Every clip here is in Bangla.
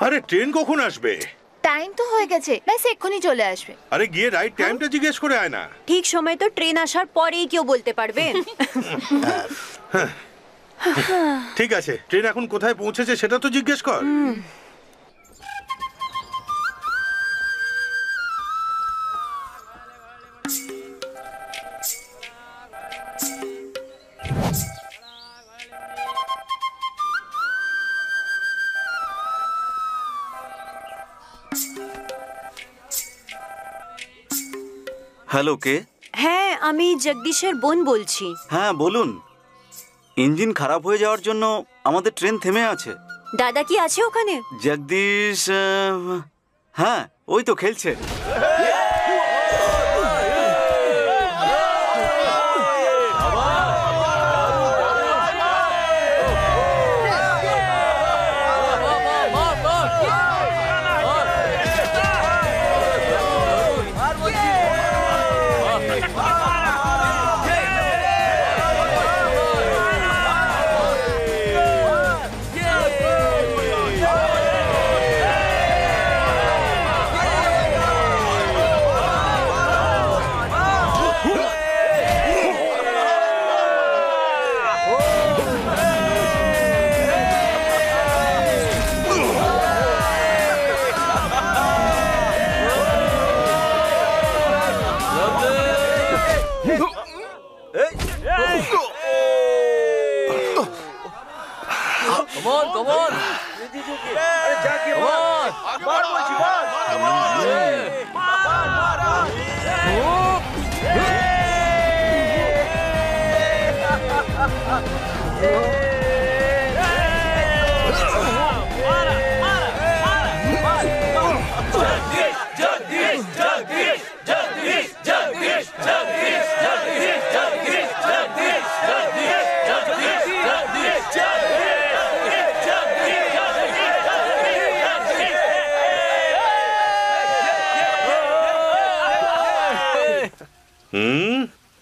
আরে ট্রেন কখন আসবে? টাইম তো হয়ে গেছে, ব্যাস এক্ষুনি চলে আসবে। আরে গিয়ে রাইট টাইমটা জিজ্ঞেস করে আয় না। ঠিক সময় তো ট্রেন আসার পরেই কেউ বলতে পারবে। ঠিক আছে, ট্রেন এখন কোথায় পৌঁছেছে সেটা তো জিজ্ঞেস কর। হ্যালো, কে? হ্যাঁ, আমি জগদীশের বোন বলছি। হ্যাঁ বলুন। ইঞ্জিন খারাপ হয়ে যাওয়ার জন্য আমাদের ট্রেন থেমে আছে। দাদা কি আছে ওখানে? জগদীশ হ্যাঁ, ওই তো খেলছে।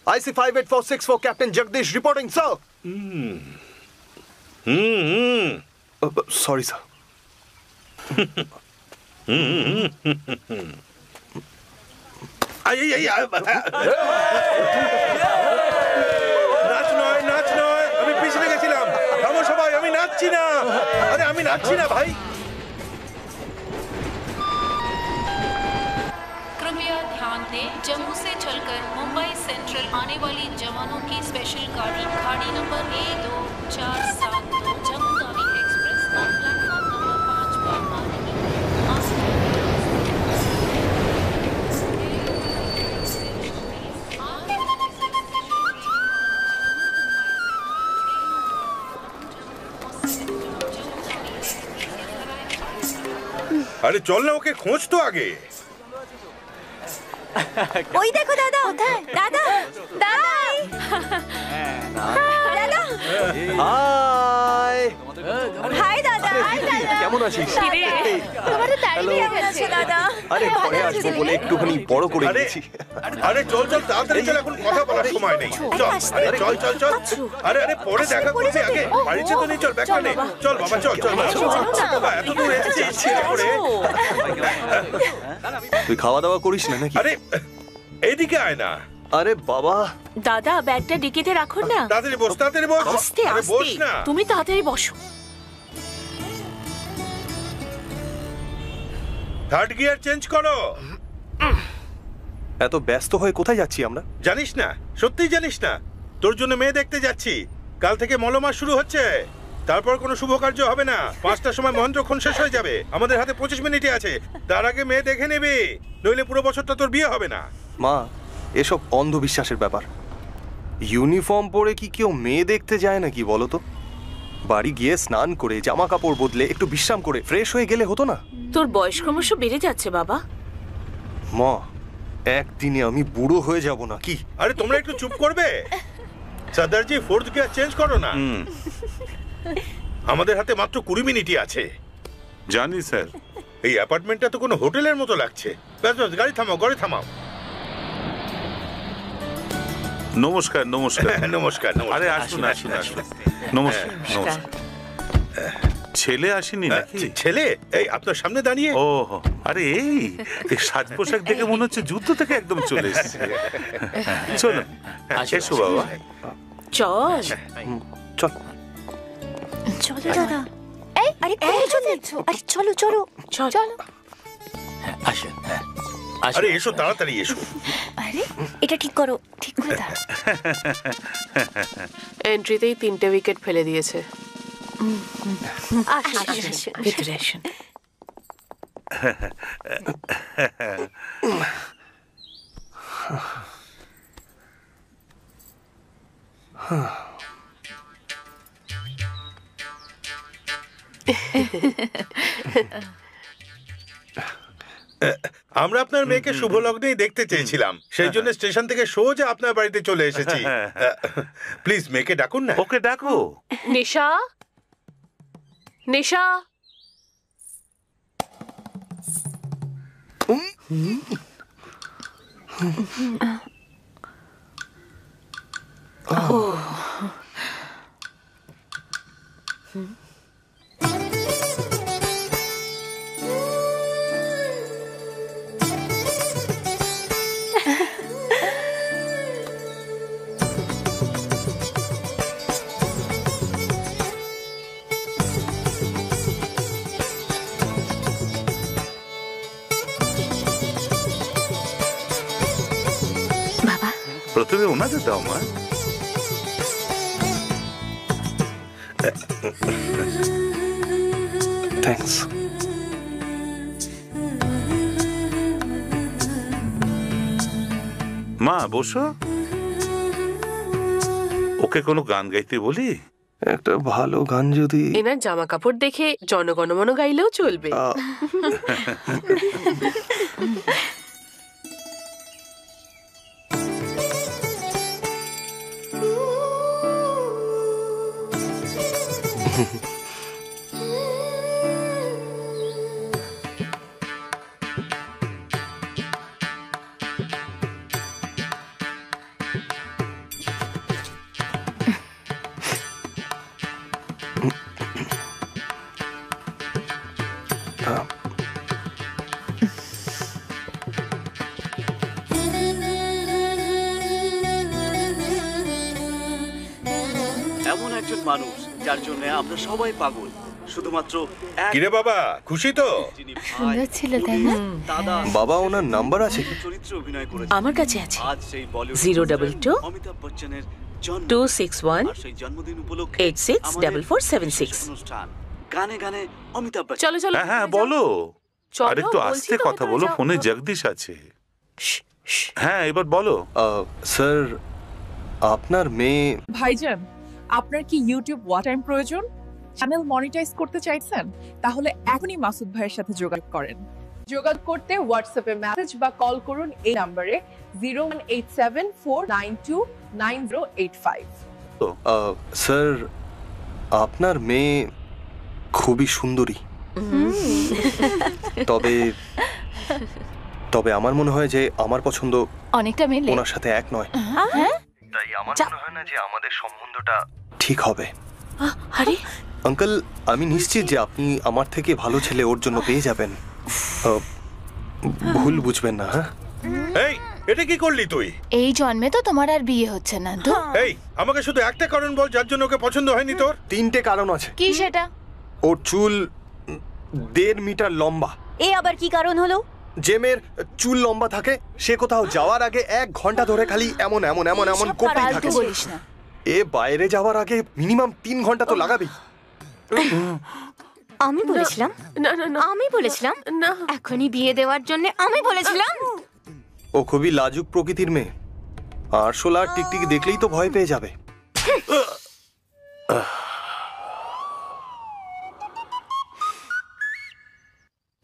IC5846 for Captain Jagdish reporting, sir. Sorry, sir. নাচ নয়, আমি পিছনে গেছিলাম। থামো সবাই, আমি নাচছি না। আরে আমি নাচছি না ভাই। कृपया ध्यान दें, जम्मू से चलकर मुंबई सेंट्रल आने वाली जवानों की स्पेशल गाड़ी खाड़ी number A2472 Jammu Tawi express platform number 5 पर आ रही है। আরে চল না, ওকে খোঁজ তো আগে। ওই দেখো দাদা, দাদা দাদা দাদা। হাই দাদা। কেমন আছিস? তোমার দাঁড়িয়ে আছো দাদা? আরে ঘরে আসবো বলে একটুখানি বড় করে আরে দিয়েছি। আরে চল তাড়াতাড়ি চল, এখন কথা বলার সময় নেই। চল, আরে চল। আরে পরে দেখা করবি, আগে বাড়িতে তো নেই। চল ব্যাগটা নে। চল বাবা, চল বাবা, এত দূর এসেছিস করে। তুই খাওয়া দাওয়া করিস না নাকি? আরে এইদিকে আয় না। আরে বাবা, দাদা ব্যাগটা ডিকিতে রাখুন না। তাড়াতাড়ি বস। আস্তে আরে বস আস্তে, না। তুমি তাড়াতাড়ি বসো। থার্ড গিয়ার চেঞ্জ করো। এত ব্যস্ত হয়ে কোথায় যাচ্ছি আমরা? জানিস না? সত্যিই জানিস না? তোর জন্য মেয়ে দেখতে যাচ্ছি। কাল থেকে মলমাস শুরু হচ্ছে। তারপর কোনো শুভ কার্য হবে না। 5টার সময় মহেন্দ্রক্ষণ শেষ হয়ে যাবে। আমাদের হাতে 25 মিনিটই আছে। তার আগে মেয়ে দেখে নেবে, নইলে পুরো বছরটা তোর বিয়ে হবে না। মা, এসব অন্ধবিশ্বাসের ব্যাপার। ইউনিফর্ম পরে কি কেউ মেয়ে দেখতে যায় নাকি বলো তো? বাড়ি গিয়ে স্নান করে জামা কাপড় বদলে একটু বিশ্রাম করে ফ্রেশ হয়ে গেলে হতো না? তোর বয়স ক্রমশ বেড়ে যাচ্ছে বাবা। মা, একদিনে আমি বুড়ো হয়ে যাব না কি? আরে তোমরা একটু চুপ করবে? সর্দারজি, ফোর্থ গিয়ার চেঞ্জ করো না। আমাদের হাতে মাত্র 20 মিনিটই আছে। জানি স্যার। এই অ্যাপার্টমেন্টটা তো কোনো হোটেলের মতো লাগছে। ব্যাস গাড়ি থামাও, গাড়ি থামাও। নমস্কার। নমস্কার। আরে আসুন। নমস্কার। ছেলে আসেনি নাকি? ছেলে এই আপনার সামনে দাঁড়িয়ে। ও আরে এই সাজ পোশাক দেখে মনে হচ্ছে যুদ্ধ থেকে একদম চলে এসেছে। চলো এসো বাবা। চল চল। চলো দাদা। আরে কোথায় যাচ্ছ? আরে চলো চলো চলো। আসুন। আরে এসো তাড়াতাড়ি এসো। আরে এটা ঠিক করো। ঠিক করে দাও। এন্ট্রিতেই 3টে উইকেট ফেলে দিয়েছে। আসুন। ভিতরে আসুন। আমরা আপনার মেয়েকে শুভ লগ্নেই দেখতে চেয়েছিলাম, সেই জন্য স্টেশন থেকে সোজা আপনার বাড়িতে চলে এসেছি। প্লিজ মেয়েকে ডাকুন না। ওকে ডাকো। নিশা, নিশা। প্রথমে ওনাদের দাও মা। থ্যাঙ্কস। মা বসো। ওকে কোনো গান গাইতে বলি? একটা ভালো গান যদি। এনার জামা কাপড় দেখে জনগণমন গাইলেও চলবে। এমন একজন মানুষ যার জন্য আমরা সবাই পাগল, শুধুমাত্র কিরে বাবা, খুশি তো? সুন্দর ছিল তাই না? দাদা। বাবা ওনার নাম্বার আছে কি? চরিত্রে অভিনয় করেছে। আমার কাছে আছে। আজ সেই বলিউড 022 অমিতাভ বচ্চনের জন্ম। 261 আর সেই জন্মদিন উপলক্ষে 864476 অনুষ্ঠান গানে গানে অমিতাভ বচ্চন। চলো চলো। হ্যাঁ বলো। চলো, আর একটু বলছি আস্তে তো, কথা ভেতরে বলো, যাও। ফোনে জগদীশ আছে। হ্যাঁ এবার বলো। স্যার আপনার মেয়ে। ভাইজান, আপনার কি ইউটিউব ওয়াচ টাইম প্রয়োজন? চ্যানেল মনিটাইজ করতে চাইছেন? তাহলে এখনই মাসুদ ভাইয়ের সাথে যোগাযোগ করেন। যোগাযোগ করতে হোয়াটসঅ্যাপে মেসেজ বা কল করুন এই নম্বরে 01874929085। স্যার আপনার মেয়ে খুবই সুন্দরী, তবে তবে আমার মনে হয় যে আমার পছন্দ অনেকটা মেলে। ওনার সাথে এক নয়। তাই আমার মনে হয় না যে আমাদের সম্বন্ধটা ঠিক হবে। আরে আঙ্কেল, আমি নিশ্চিত যে আপনি আমার থেকে ভালো ছেলে ওর জন্য পেয়ে যাবেন। ভুল বুঝবেন না। হ্যাঁ এই এটা কি করলি তুই? এই জন্মে তো তোমার আর বিয়ে হচ্ছে না তো। এই আমাকে শুধু একটা কারণ বল যার জন্য ওকে পছন্দ হয়নি তোর। 3টে কারণ আছে। কি সেটা? ওর চুল 1.5 মিটার লম্বা। এ আবার কি কারণ হলো? যে মেয়ের চুল লম্বা থাকে সে কোথাও যাওয়ার আগে 1 ঘন্টা ধরে খালি এমন এমন এমন এমন করতেই থাকে। ফালতু বলিস না। এ বাইরে যাওয়ার আগে মিনিমাম 3 ঘন্টা তো লাগাবেই। আমি বলেছিলাম? না না না, আমি বলেছিলাম না। এখনই বিয়ে দেওয়ার জন্য আমি বলেছিলাম। ও খুবই লাজুক প্রকৃতির মেয়ে। আরশোলা আর টিকটিকি দেখলেই তো ভয় পেয়ে যাবে।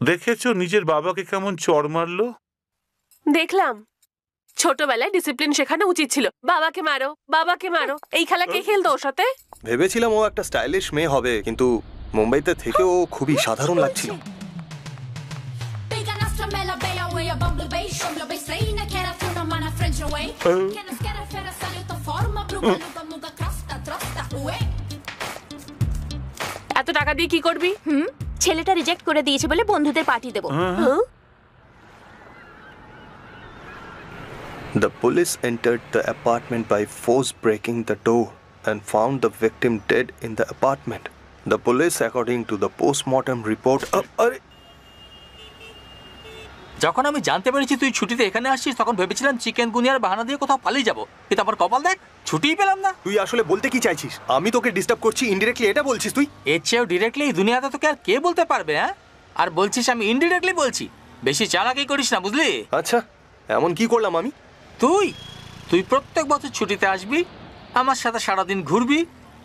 দেখেছো নিজের বাবাকে কেমন চড় মারলো? দেখলাম। ছোটবেলায় ডিসিপ্লিন শেখানো উচিত ছিল। বাবাকে মারো, বাবাকে মারো। এই খেলা কে খেলতো ওর সাথে? ভেবেছিলাম ও একটা স্টাইলিশ মেয়ে হবে, কিন্তু মুম্বাইতে থেকে ও খুবই সাধারণ লাগছিল। এত টাকা দিয়ে কি করবি? ছেলেটা রিজেক্ট করে দিয়েছে বলে বন্ধুদের পার্টি দেবো। The police entered the apartment by force breaking the door and found the victim dead in the apartment. The police, according to the postmortem report, যখন আমি জানতে পেরেছি তুই ছুটিতে এখানে আসছিস তখন ভেবেছিলাম চিকেন গুনিয়ার বাহানা দিয়ে কোথাও পালিয়ে যাবো, কিন্তু আমার কপাল দেখ, ছুটিই পেলাম না। তুই আসলে বলতে কি চাইছিস? আমি তোকে ডিস্টার্ব করছি ইনডিরেক্টলি, এটা বলছিস তুই? এর চেয়েও ডিরেক্টলি এই দুনিয়াতে তোকে আর কে বলতে পারবে? হ্যাঁ, আর বলছিস আমি ইনডিরেক্টলি বলছি। বেশি চালাকি করিস না, বুঝলি? আচ্ছা, এমন কি করলাম আমি? তুই প্রত্যেক বছর ছুটিতে আসবি, আমার সাথে সারাদিন ঘুরবি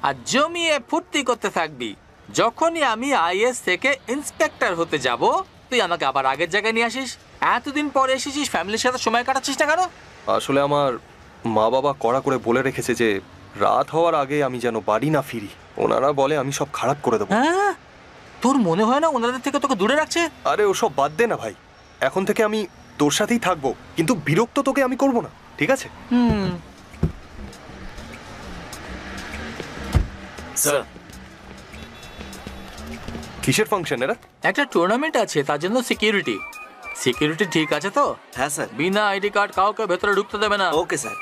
আর জমিয়ে ফুর্তি করতে থাকবি। যখনই আমি আইএস থেকে ইন্সপেক্টর হতে যাব, তুই আমাকে আবার আগের জায়গায় নিয়ে আসিস। এতদিন পরে এসেছিস, ফ্যামিলির সাথে সময় কাটাচ্ছিস না কেন? আসলে আমার মা বাবা কড়া করে বলে রেখেছে যে রাত হওয়ার আগে আমি যেন বাড়ি না ফিরি। ওনারা বলে আমি সব খারাপ করে দেবো। হ্যাঁ, তোর মনে হয় না ওনাদের থেকে তোকে দূরে রাখছে? আরে ওসব বাদ দে না ভাই, এখন থেকে আমি তোর সাথেই থাকবো, কিন্তু বিরক্ত তোকে আমি করব না, ঠিক আছে? স্যার, কিসের ফাংশন এরা? একটা টুর্নামেন্ট আছে, তার জন্য সিকিউরিটি ঠিক আছে তো? হ্যাঁ স্যার। বিনা আইডি কার্ড কাউকে ভেতরে ঢুকতে দেবে না। Okay sir.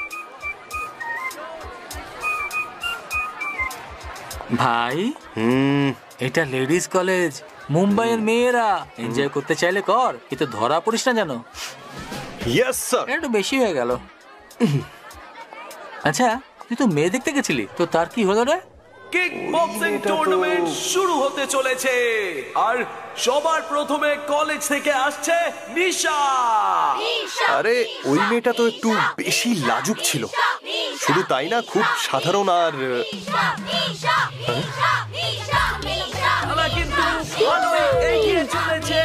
ভাই, এটা লেডিস কলেজ, মুম্বাইয়ের মেয়েরা এনজয় করতে চাইলে কর, কিন্তু ধরা পড়িস না জানো। Yes sir. একটু বেশি হয়ে গেল। আচ্ছা, তুই তো মেয়ে দেখতে গেছিলি, তো তার কি হলো রে? কিক বক্সিং টুর্নামেন্ট শুরু হতে চলেছে, আর সবার প্রথমে কলেজ থেকে আসছে নিশা। আরে ওই মেয়েটা তো একটু বেশি লাজুক ছিল, শুধু তাই না, খুব সাধারণ। আর খেলা কিন্তু ভালোই এগিয়ে চলেছে,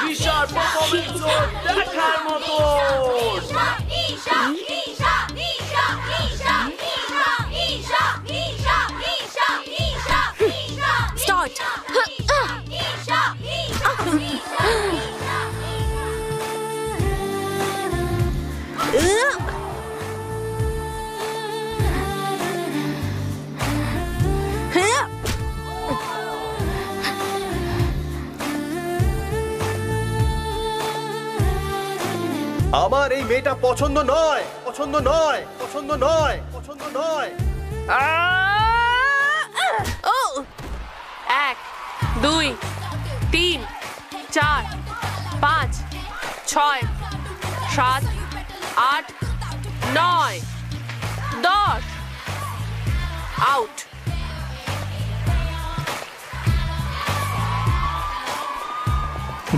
নিশার পারফরম্যান্স দেখার মতো। স্টার্ট। আমার এই মেয়েটা পছন্দ নয়, পছন্দ নয়, পছন্দ নয়, পছন্দ নয়। 1 2 3 4 5 6 7 8 9 10 আউট।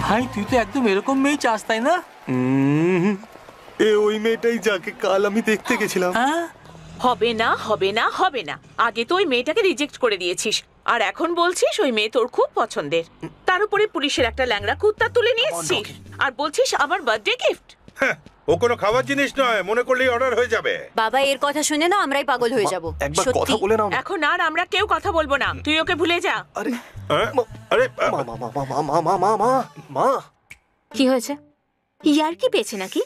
ভাই, তুই তো একদম এরকম মেয়ে চাস, তাই না? এ ওই মেয়েটাই যাকে কাল আমি দেখতে গেছিলাম। হবে না, হবে না, হবে না। আগে তো ওই মেয়েটাকে রিজেক্ট করে দিয়েছিস, আর এখন বলছিস ওই মেয়ে তোর খুব পছন্দের। তার উপরে পুলিশের একটা ল্যাংড়া কুত্তা তুলে নিয়ে এসেছিস, আর বলছিস আমার বার্থডে গিফট। ও কোনো খাবার জিনিস নয়, মনে করলেই অর্ডার হয়ে যাবে। বাবা, এর কথা শুনে না আমরাই পাগল হয়ে যাব। একবার কথা বলে নাও। এখন আর আমরা কেউ কথা বলবো না, তুই ওকে ভুলে যা। আরে আরে মা, কি হয়েছে? ইয়ার কি পেয়েছে নাকি?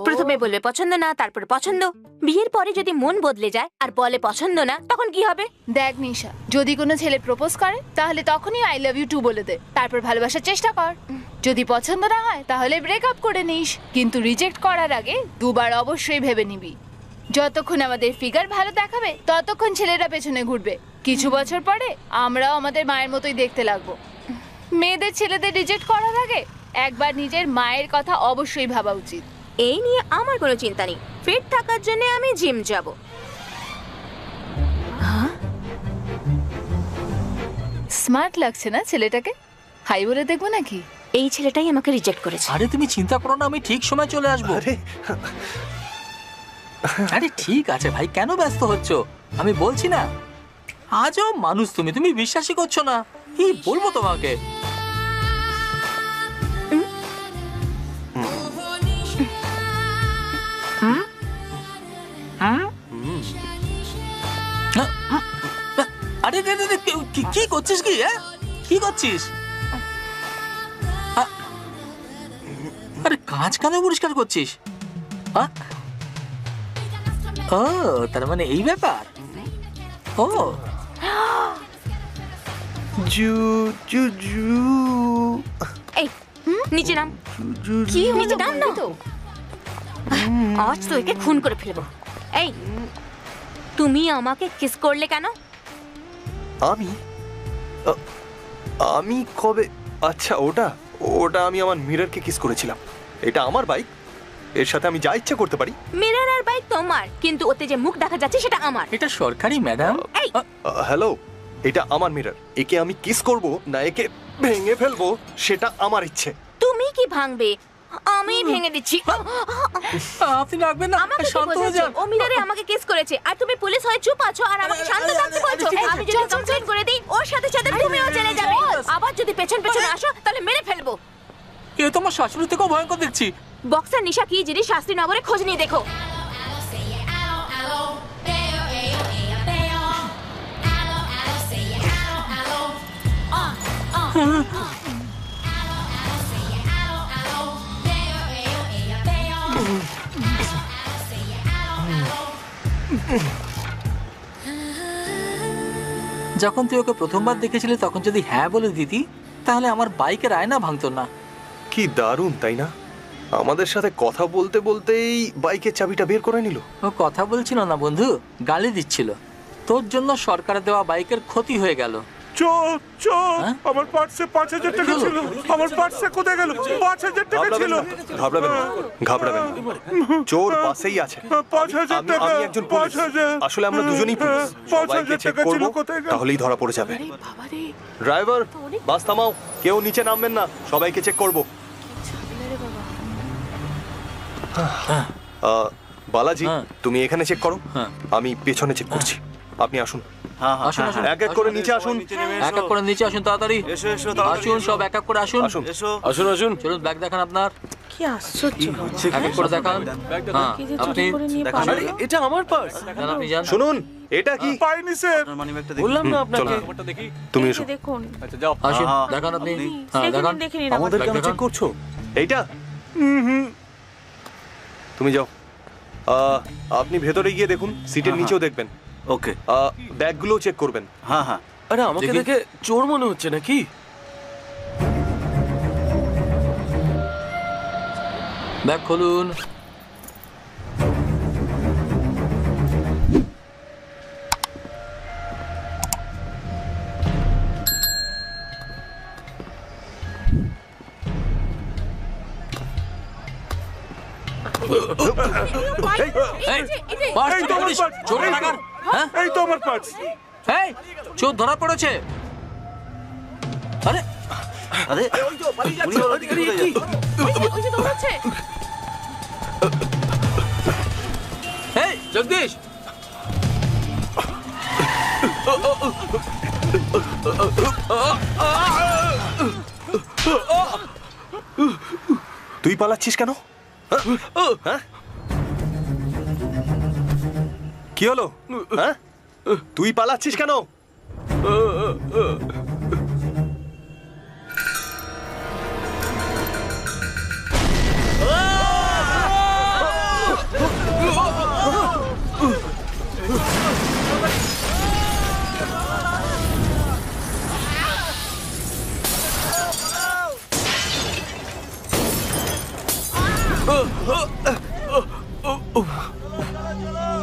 প্রথমে বলবে পছন্দ না, তারপরে পছন্দ। বিয়ের পরে যদি মন বদলে যায় আর বলে পছন্দ না, তখন কি হবে? দেখ নিশা, যদি কোনো ছেলে প্রপোজ করে তাহলে তখনই আই লাভ ইউ টু বলে দে, তারপর ভালোবাসার চেষ্টা কর। যদি পছন্দ না হয় তাহলে ব্রেকআপ করে নিস, কিন্তু রিজেক্ট করার আগে দুবার অবশ্যই ভেবে নিবি। যতক্ষণ আমাদের ফিগার ভালো দেখাবে ততক্ষণ ছেলেরা পেছনে ঘুরবে। কিছু বছর পরে আমরাও আমাদের মায়ের মতোই দেখতে লাগবো। মেয়েদের ছেলেদের রিজেক্ট করার আগে একবার নিজের মায়ের কথা অবশ্যই ভাবা উচিত। এই নিয়ে আমার কোনো চিন্তা নেই, ফিট থাকার জন্য আমি জিম যাব। স্মার্ট লাগছে না ছেলেটাকে? হাই বলে দেখবো নাকি? এই ছেলেটাই আমাকে রিজেক্ট করেছে। আরে তুমি চিন্তা করো না, আমি ঠিক সময় চলে আসবো। আরে ঠিক আছে ভাই, কেন ব্যস্ত হচ্ছ? আমি বলছি না, আজও মানুষ তুমি, তুমি বিশ্বাসই করছো না। কি বলবো তোমাকে? আরে কি করছিস? কি কি করছিস? আরে কাঁচ কেন পরিষ্কার করছিস? ও, তার মানে এই ব্যাপার। ও জু জু জু এই নিচে নাম। কি নিচে নাম না তো, আজ তো একে খুন করে ফেলবো। এই তুমি আমাকে কিস করলে কেন? আমি কবে? আচ্ছা ওটা আমি আমার মিররকে কিস করেছিলাম। এটা আমার বাইক, এর সাথে আমি যা ইচ্ছা করতে পারি। মিরর আর বাইক তোমার, কিন্তু ওতে যে মুখ দেখা যাচ্ছে সেটা আমার। এটা সরকারি ম্যাডাম। এই হ্যালো, এটা আমার মিরর। একে আমি কিস করব না একে ভেঙে ফেলবো সেটা আমার ইচ্ছে। তুমি কি ভাঙবে? আমি ভেঙে দিচ্ছি। আপনি রাখবেন না, আমাকে কি শান্ত হয়ে বোঝাচ্ছ? যান। ও মিররে আমাকে কিস করেছে আর তুমি পুলিশ হয়ে চুপ আছো আর আমাকে শান্ত থাকতে বলছো। আমি যদি কমপ্লেইন করে দিই ওর সাথে সাথে তুমিও চলে যাবে। আবার যদি পেছন পেছন আসো তাহলে মেরে ফেলবো। এ তোমার শাশুড়ি থেকেও ভয়ঙ্কর দেখছি। বক্সার নিশা কি জিনিস শাস্ত্রীনগরে খোঁজ নিয়ে দেখো। যখন তুই ওকে প্রথমবার দেখেছিলি তখন যদি হ্যাঁ বলে দিতি তাহলে আমার বাইকের আয়না ভাঙতো না। কি দারুণ তাই না? আমাদের সাথে কথা বলতে বলতেই বাইকের চাবিটা বের করে নিল। ও কথা বলছিল না বন্ধু, গালি দিচ্ছিল। তোর জন্য সরকার দেওয়া বাইকের ক্ষতি হয়ে গেল। চোর চোর, আমার পার্সে 5,000 টাকা ছিল। আমার পার্সে কোথায় গেল? 5,000 টাকা ছিল। ঘাবড়াবেন না। চোর পাশেই আছে। 5,000 টাকা। আমি একজন পুলিশ। আসলে আমরা দুজনেই পুলিশ। সবাইকে চেক করব, তাহলেই ধরা পড়ে যাবে। ড্রাইভার, বাস থামাও। কেউ নিচে নামবেন না, সবাইকে চেক করব। বালাজি, তুমি এখানে চেক করো, আমি পেছনে চেক করছি। আপনি আসুন। আসুন আসুন, এক এক করে নিচে আসুন। এক এক করে নিচে আসুন, তাড়াতাড়ি আসুন, সব এক এক করে আসুন। আসুন আসুন। চলুন, ব্যাগ দেখান আপনার। কি আশ্চর্য! এক এক করে দেখান। হ্যাঁ, আপনি আরে এটা আমার পার্স। যান, আপনি যান। শুনুন, এটা কি? পাইনি স্যার। বললাম না আপনাকে। তুমি এসো। দেখুন, আসুন, দেখান আপনি। হ্যাঁ, দেখান। দেখে নিন। আমাদের কেন চেক করছো? এইটা তুমি যাও। আপনি ভেতরে গিয়ে দেখুন, সিটের নিচেও দেখবেন। ওকে। ব্যাগগুলো চেক করবেন। হ্যাঁ হ্যাঁ। আরে আমাকে দেখে চোর মনে হচ্ছে নাকি? ব্যাগ খুলুন। এই তো আমার পার্স। এই, চোর ধরা পড়েছে। আরে আরে উনি ওর দিকে কোথায় যাচ্ছে? ওই যে দৌড়াচ্ছে। এই জগদীশ, তুই পালাচ্ছিস কেন? হ্যাঁ? কি হলো? হ্যাঁ, তুই পালাচ্ছিস কেন?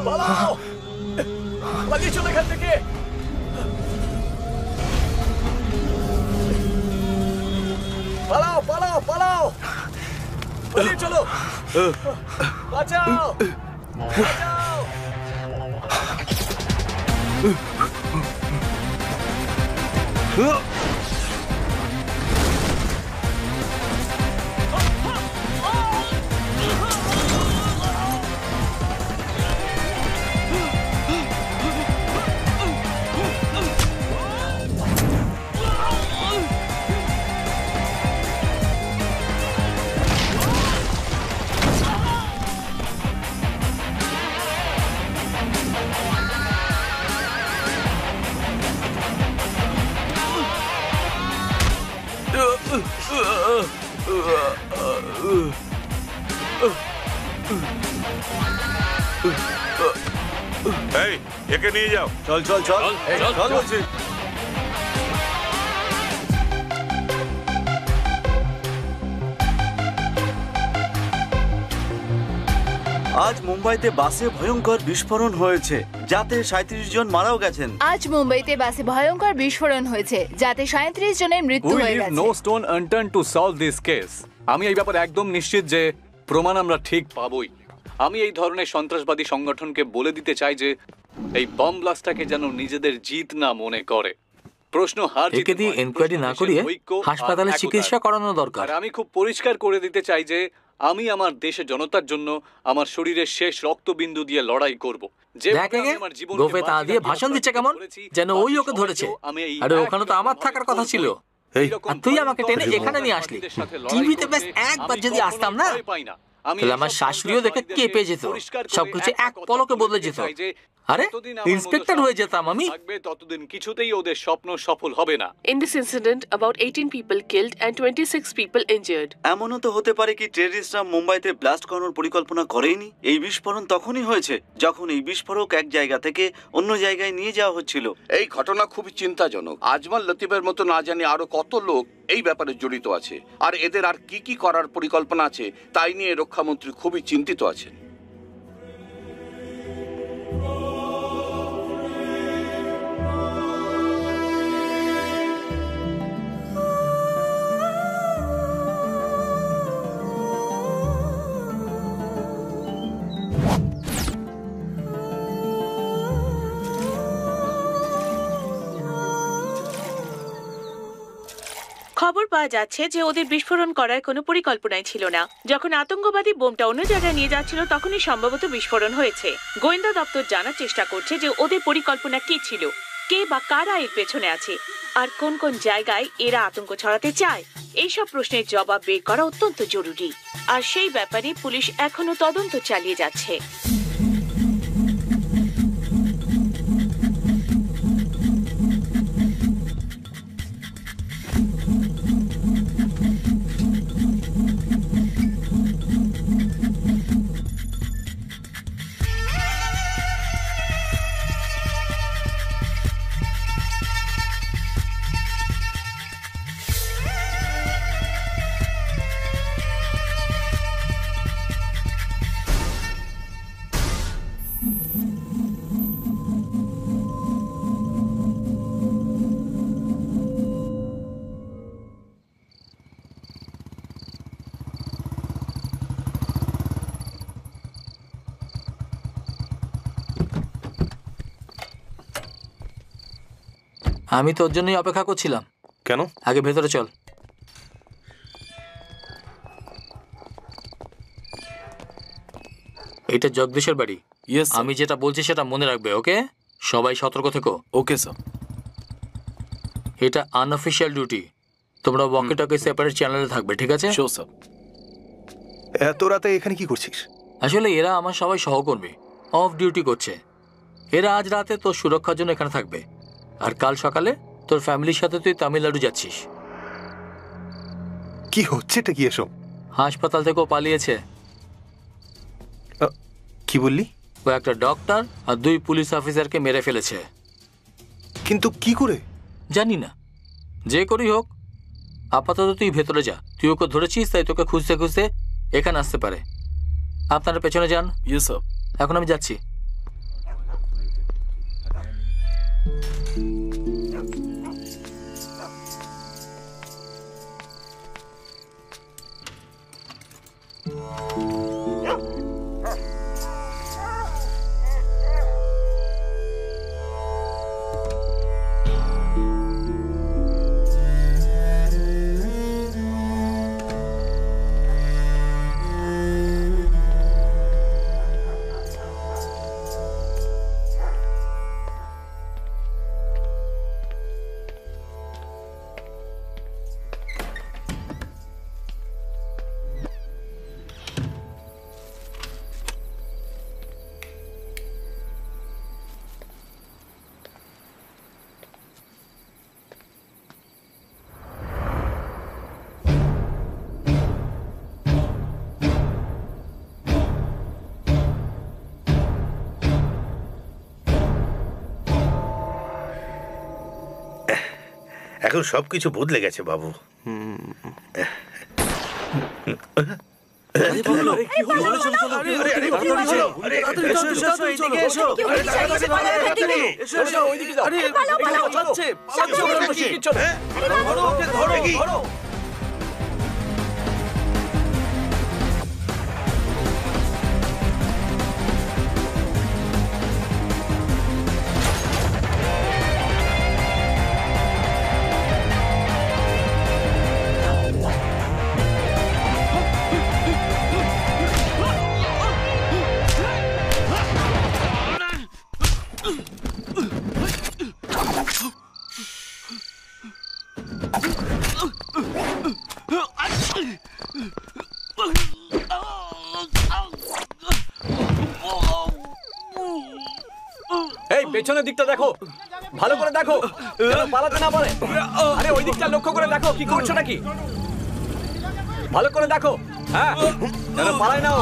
পালাও! পালিয়ে চলো এখান থেকে। পালাও পালাও পালাও! পালিয়ে চলো! বাঁচাও! বাঁচাও! এই, একে নিয়ে যাও। চল চল চল চল বলছি। আজ মুম্বাইতে বাসে ভয়ঙ্কর বিস্ফোরণ হয়েছে, যাতে 37 জন মারাও গেছেন। আজ মুম্বাইতে বাসে ভয়ঙ্কর বিস্ফোরণ হয়েছে, যাতে 37 জনের মৃত্যু হয়ে গেছে। No stone unturned to solve this case. আমি এই ব্যাপারে একদম নিশ্চিত যে প্রমাণ আমরা ঠিক পাবই। আমি এই ধরনের সন্ত্রাসবাদী সংগঠনকে বলে দিতে চাই যে এই বম ব্লাস্টটাকে যেন নিজেদের জিত না মনে করে। প্রশ্ন হার জিত একে দিয়ে এনকোয়ারি না করিয়ে হাসপাতালে চিকিৎসা করানো দরকার। আর আমি খুব পরিষ্কার করে দিতে চাই যে আমি আমার দেশের জনতার জন্য আমার শরীরের শেষ রক্তবিন্দু দিয়ে লড়াই করব। যে আমার জীবন গোফে তা দিয়ে ভাষণ দিচ্ছে কেমন যেন ওই ওকে ধরেছে। আরে ওখানে তো আমার থাকার কথা ছিল। আর তুই আমাকে টেনে এখানে নিয়ে আসলি। টিভিতে বেশ একবার যদি আসতাম না, তাহলে আমার শাশুড়িও দেখে কেঁপে যেত, সবকিছু এক পলকে বদলে যেত। আরে ইন্সপেক্টর হয়ে যেতাম আমি। ততদিন কিছুতেই ওদের স্বপ্ন সফল হবে না। In this incident, about 18 people killed and 26 people injured. এমনও তো হতে পারে কি টেররিস্টরা মুম্বাইতে ব্লাস্ট করানোর পরিকল্পনা করেইনি। এই বিস্ফোরণ তখনই হয়েছে যখন এই বিস্ফোরক এক জায়গা থেকে অন্য জায়গায় নিয়ে যাওয়া হচ্ছিল। এই ঘটনা খুবই চিন্তাজনক। আজমল লতিফের মতো না জানি আরো কত লোক এই ব্যাপারে জড়িত আছে, আর এদের আর কি কি করার পরিকল্পনা আছে তাই নিয়ে রক্ষামন্ত্রী খুবই চিন্তিত আছেন। খবর পাওয়া যাচ্ছে যে ওদের বিস্ফোরণ করার কোনো পরিকল্পনাই ছিল না। যখন আতঙ্কবাদী বোমটা অন্য জায়গায় নিয়ে যাচ্ছিল তখনই সম্ভবত বিস্ফোরণ হয়েছে। গোয়েন্দা দপ্তর জানার চেষ্টা করছে যে ওদের পরিকল্পনা কি ছিল, কে বা কারা এর পেছনে আছে, আর কোন কোন জায়গায় এরা আতঙ্ক ছড়াতে চায়। এইসব প্রশ্নের জবাব বের করা অত্যন্ত জরুরি, আর সেই ব্যাপারে পুলিশ এখনো তদন্ত চালিয়ে যাচ্ছে। আমি তোর জন্যই অপেক্ষা করছিলাম। কেন? আগে ভেতরে চল। এটা জগদীশের বাড়ি। আমি যেটা বলছি সেটা মনে রাখবে, ওকে? সবাই সতর্ক থেকো। Okay sir. এটা আনঅফিশিয়াল ডিউটি, তোমরা ওয়াকি টকি সেপারেট চ্যানেলে থাকবে, ঠিক আছে? Sure sir. এত রাতে এখানে কি করছিস? আসলে এরা আমার সবাই সহকর্মী, অফ ডিউটি করছে। এরা আজ রাতে তোর সুরক্ষার জন্য এখানে থাকবে, আর কাল সকালে তোর ফ্যামিলির সাথে তুই তামিলনাড়ু যাচ্ছিস। কি হচ্ছে এটা কি এসব? হাসপাতাল থেকেও পালিয়েছে। কি বললি? ও একটা ডক্টর আর 2 পুলিশ অফিসারকে মেরে ফেলেছে। কিন্তু কি করে? জানি না, যে করেই হোক আপাতত তুই ভেতরে যা। তুই ওকে ধরেছিস তাই তোকে খুঁজতে খুঁজতে এখানে আসতে পারে। আপনারা পেছনে যান। Yes sir. এখন আমি যাচ্ছি। এখন সবকিছু বদলে গেছে বাবু। এই পেছনের দিকটা দেখো, ভালো করে দেখো যেন পালাতে না পারে। আরে ওই দিকটা লক্ষ্য করে দেখো কি করছো নাকি, ভালো করে দেখো। হ্যাঁ, যেন পালায় না ও।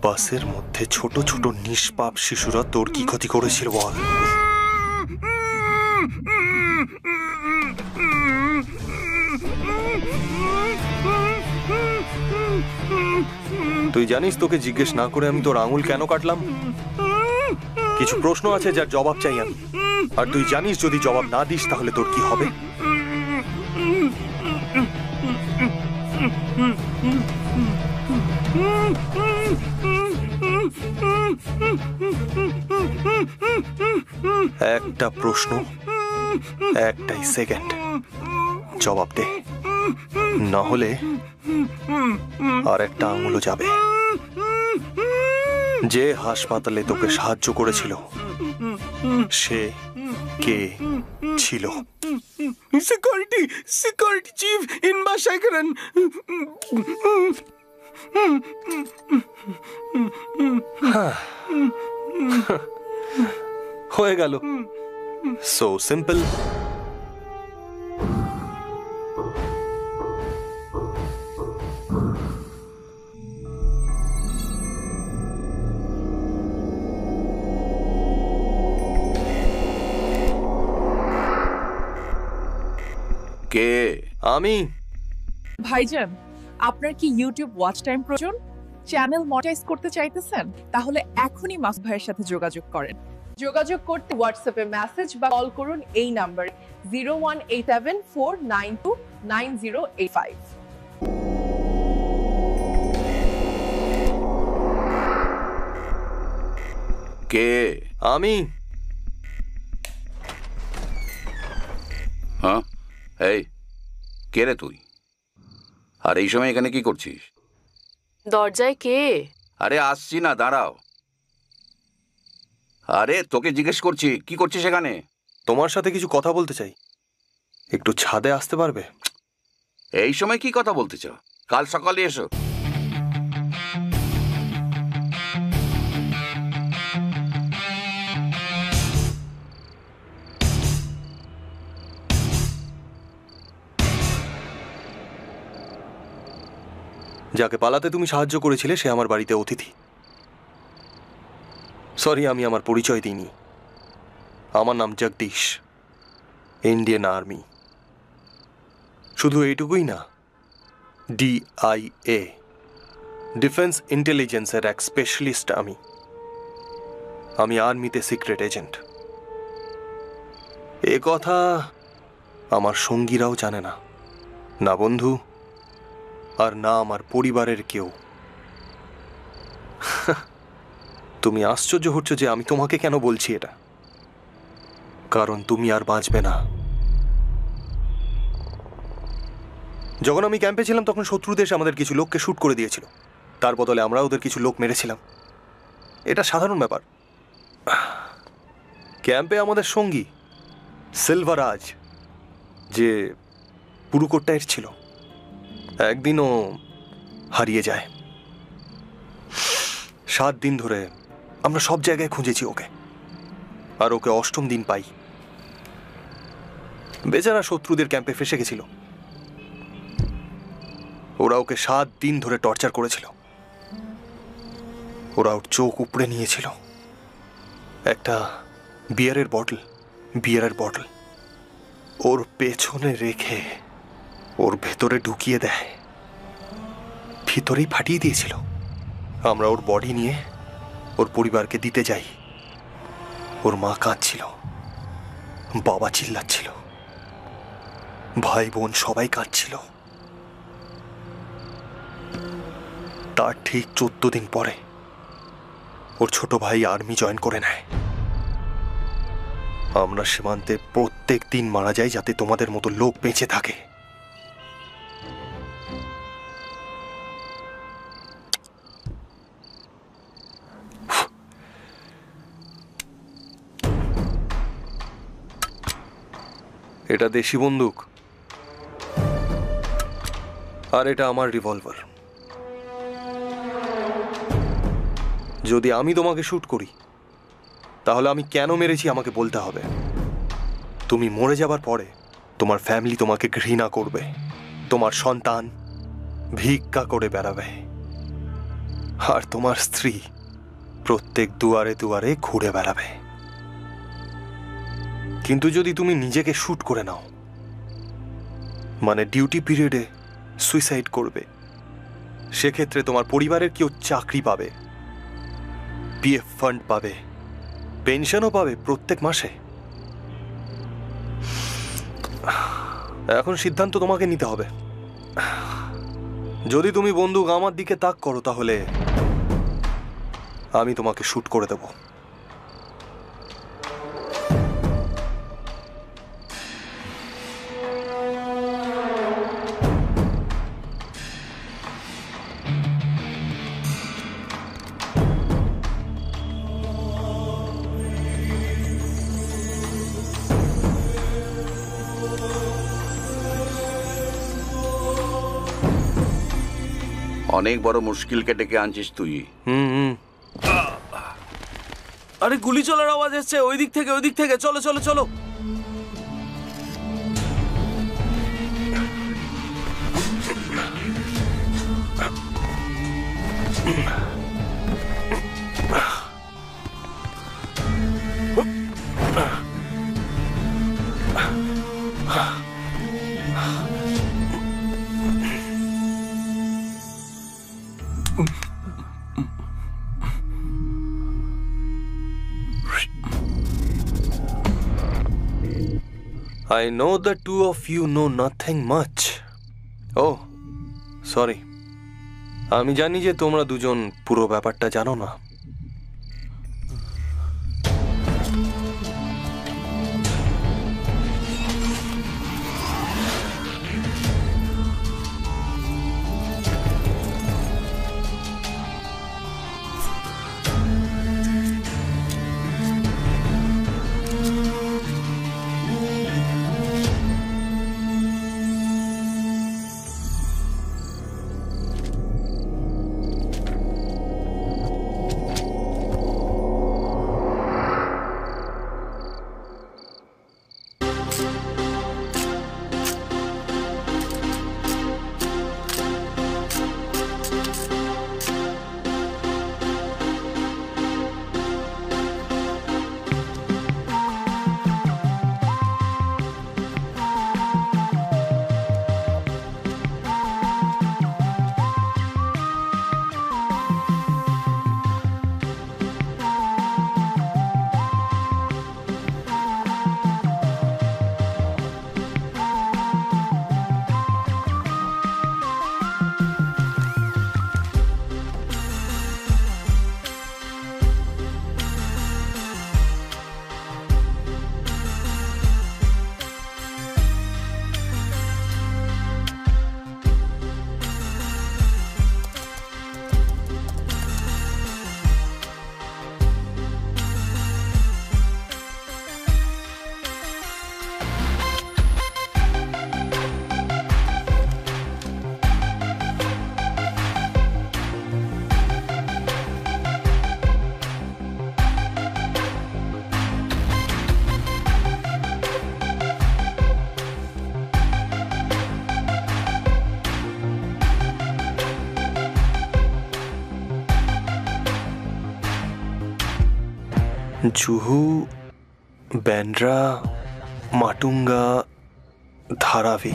বাসের মধ্যে ছোট ছোট নিষ্পাপ শিশুরা তোর কি ক্ষতি করেছিল বল? তুই জানিস তোকে জিজ্ঞেস না করে আমি তোর আঙুল কেন কাটলাম? কিছু প্রশ্ন আছে যার জবাব চাই আমি, আর তুই জানিস যদি জবাব না দিস তাহলে তোর কি হবে। একটা প্রশ্ন, একটাই সেকেন্ড, জবাব দে, না হলে আর একটা আঙুলও যাবে। যে হাসপাতালে তোকে সাহায্য করেছিল সে কে ছিল? Security chief Inba Sekaran. হয়ে গেল, সো সিম্পল। কে? আমি। ভাইজান, আপনার কি ইউটিউব ওয়াচ টাইম প্রয়োজন? চ্যানেল মনিটাইজ করতে চাইতেছেন? তাহলে এখনই মাসুদ ভাইয়ের সাথে যোগাযোগ করেন। যোগাযোগ করতে হোয়াটসঅ্যাপে মেসেজ বা কল করুন এই নাম্বারে 01874929085। কে? আমি। হ্যাঁ, এই কে রে তুই? আর এই সময় এখানে কি করছিস? দরজায় কে? আরে আসছি না, দাঁড়াও। আরে তোকে জিজ্ঞেস করছি কি করছিস এখানে? তোমার সাথে কিছু কথা বলতে চাই, একটু ছাদে আসতে পারবে? এই সময় কি কথা বলতে চাও? কাল সকালে এসো। যাকে পালাতে তুমি সাহায্য করেছিলে সে আমার বাড়িতে অতিথি। সরি, আমি আমার পরিচয় দিইনি। আমার নাম জগদীশ, ইন্ডিয়ান আর্মি। শুধু এইটুকুই না, DIA, ডিফেন্স ইন্টেলিজেন্সের এক স্পেশালিস্ট আমি। আমি আর্মিতে সিক্রেট এজেন্ট। এ কথা আমার সঙ্গীরাও জানে না, না বন্ধু আর না আমার পরিবারের কেউ। তুমি আশ্চর্য হচ্ছ যে আমি তোমাকে কেন বলছি এটা, কারণ তুমি আর বাঁচবে না। যখন আমি ক্যাম্পে ছিলাম তখন শত্রু দেশ আমাদের কিছু লোককে শুট করে দিয়েছিল, তার বদলে আমরা ওদের কিছু লোক মেরেছিলাম। এটা সাধারণ ব্যাপার। ক্যাম্পে আমাদের সঙ্গী সিলভারাজ, যে পুরুকোট্টায়ের ছিল, একদিনও হারিয়ে যায়। 7 দিন ধরে আমরা সব জায়গায় খুঁজেছি ওকে, আর ওকে 8ম দিন পাই। বেচারা শত্রুদের ক্যাম্পে ফেসে গেছিল। ওরা ওকে 7 দিন ধরে টর্চার করেছিল। ওরা ওর চোখ উপড়ে নিয়েছিল। একটা বিয়ারের বটল ওর পেছনে রেখে ওর ভেতরে ঢুকিয়ে দেয়, ভিতরেই ফাটিয়ে দিয়েছিল। আমরা ওর বডি নিয়ে ওর পরিবারকে দিতে যাই। ওর মা কাঁদছিল, বাবা চিল্লাচ্ছিল, ভাই বোন সবাই কাঁদছিল। তার ঠিক 14 দিন পরে ওর ছোট ভাই আর্মি জয়েন করে নেয়। আমরা সীমান্তে প্রত্যেক দিন মারা যাই যাতে তোমাদের মতো লোক বেঁচে থাকে। এটা দেশি বন্দুক, আর এটা আমার রিভলভার। যদি আমি তোমাকে শুট করি তাহলে আমি কেন মেরেছি আমাকে বলতে হবে। তুমি মরে যাবার পরে তোমার ফ্যামিলি তোমাকে ঘৃণা করবে, তোমার সন্তান ভিক্ষা করে বেড়াবে, আর তোমার স্ত্রী প্রত্যেক দুয়ারে দুয়ারে ঘুরে বেড়াবে। কিন্তু যদি তুমি নিজেকে শুট করে নাও, মানে ডিউটি পিরিয়ডে সুইসাইড করবে, সেক্ষেত্রে তোমার পরিবারের কেউ চাকরি পাবে, পিএফ ফান্ড পাবে, পেনশনও পাবে প্রত্যেক মাসে। এখন সিদ্ধান্ত তোমাকে নিতে হবে। যদি তুমি বন্দুক আমার দিকে তাক করো তাহলে আমি তোমাকে শুট করে দেব। অনেক বড় মুশকিলকে ডেকে আনছিস তুই। আরে গুলি চলার আওয়াজ আসছে ওই দিক থেকে। চলো চলো চলো। I know the two of you know nothing much. Oh, sorry. আমি জানি যে তোমরা দুজন পুরো ব্যাপারটা জানো না। জুহু, ব্যান্ড্রা, মাটুঙ্গা, ধারাভি।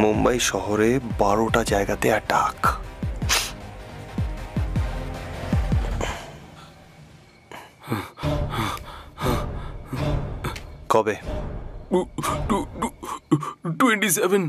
মুম্বাই শহরে 12টা জায়গাতে অ্যাটাক। কবে? 27।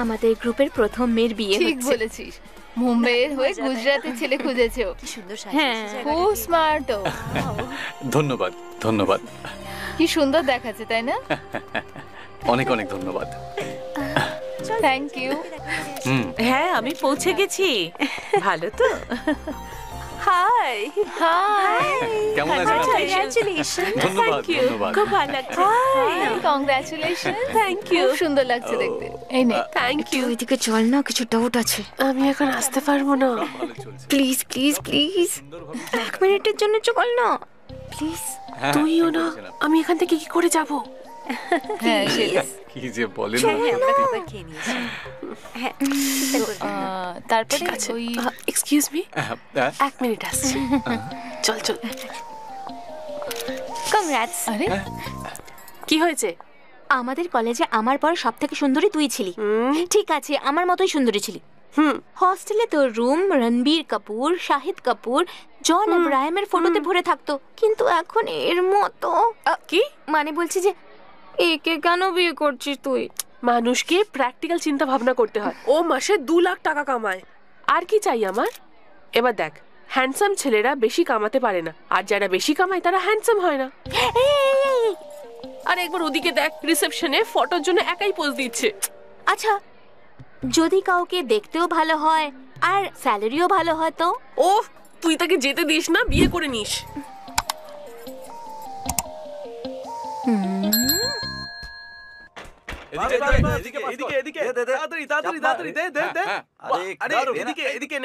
আমাদের গ্রুপের প্রথম মেয়ের বিয়ে ঠিক বলেছিস। মুম্বাইয়ের হয়ে গুজরাটের ছেলে খুঁজেছে ও। হ্যাঁ, খুব স্মার্ট ও। ধন্যবাদ ধন্যবাদ। কি সুন্দর দেখাচ্ছে, তাই না? অনেক অনেক ধন্যবাদ। Thank you. হ্যাঁ, আমি পৌঁছে গেছি। ভালো তো? হাই হাই, কেমন আছেন আপনি? কংগ্রাচুলেশন। ধন্যবাদ ধন্যবাদ। খুব ভালো লাগছে। কংগ্রাচুলেশন। Thank you. খুব সুন্দর লাগছে দেখতে। এই নে। Thank you. ওইদিকে চল না, কিছু ডাউট আছে। আমি এখন আসতে পারবো না। প্লিজ প্লিজ প্লিজ, 1 মিনিটের জন্য চল না প্লিজ। তুইও না, আমি এখান থেকে কি করে যাব? হ্যাঁ, কি যে বলেন। তারপরে ওই এক্সকিউজ মি, 1 মিনিট আসছি। চল চল। কংগ্রাটস। আরে কি হয়েছে? আমাদের কলেজে আমার পর সবথেকে সুন্দরী তুই ছিলি। ঠিক আছে, আমার মতোই সুন্দরী ছিলি। হস্টেলে তোর রুম রণবীর কাপুর, শাহিদ কাপুর, জন আব্রাহামের ফটোতে ভরে থাকতো, কিন্তু এখন এর মতো। কি মানে বলছি যে একে কেন বিয়ে করছিস তুই? মানুষকে প্র্যাকটিক্যাল চিন্তা ভাবনা করতে হয়। ও মাসে 2 লাখ টাকা কামায়। আর কি চাই আমার? এবার দেখ, হ্যান্ডসাম ছেলেরা বেশি কামাতে পারে না, আর যারা বেশি কামায় তারা হ্যান্ডসাম হয় না। আর একবার ওদিকে দেখ, রিসেপশনে ফটোর জন্য একাই পোজ দিচ্ছে। আচ্ছা, যদি কাউকে দেখতেও ভালো হয় আর স্যালারিও ভালো হয় তো? ও, তুই তাকে যেতে দিস না, বিয়ে করে নিস।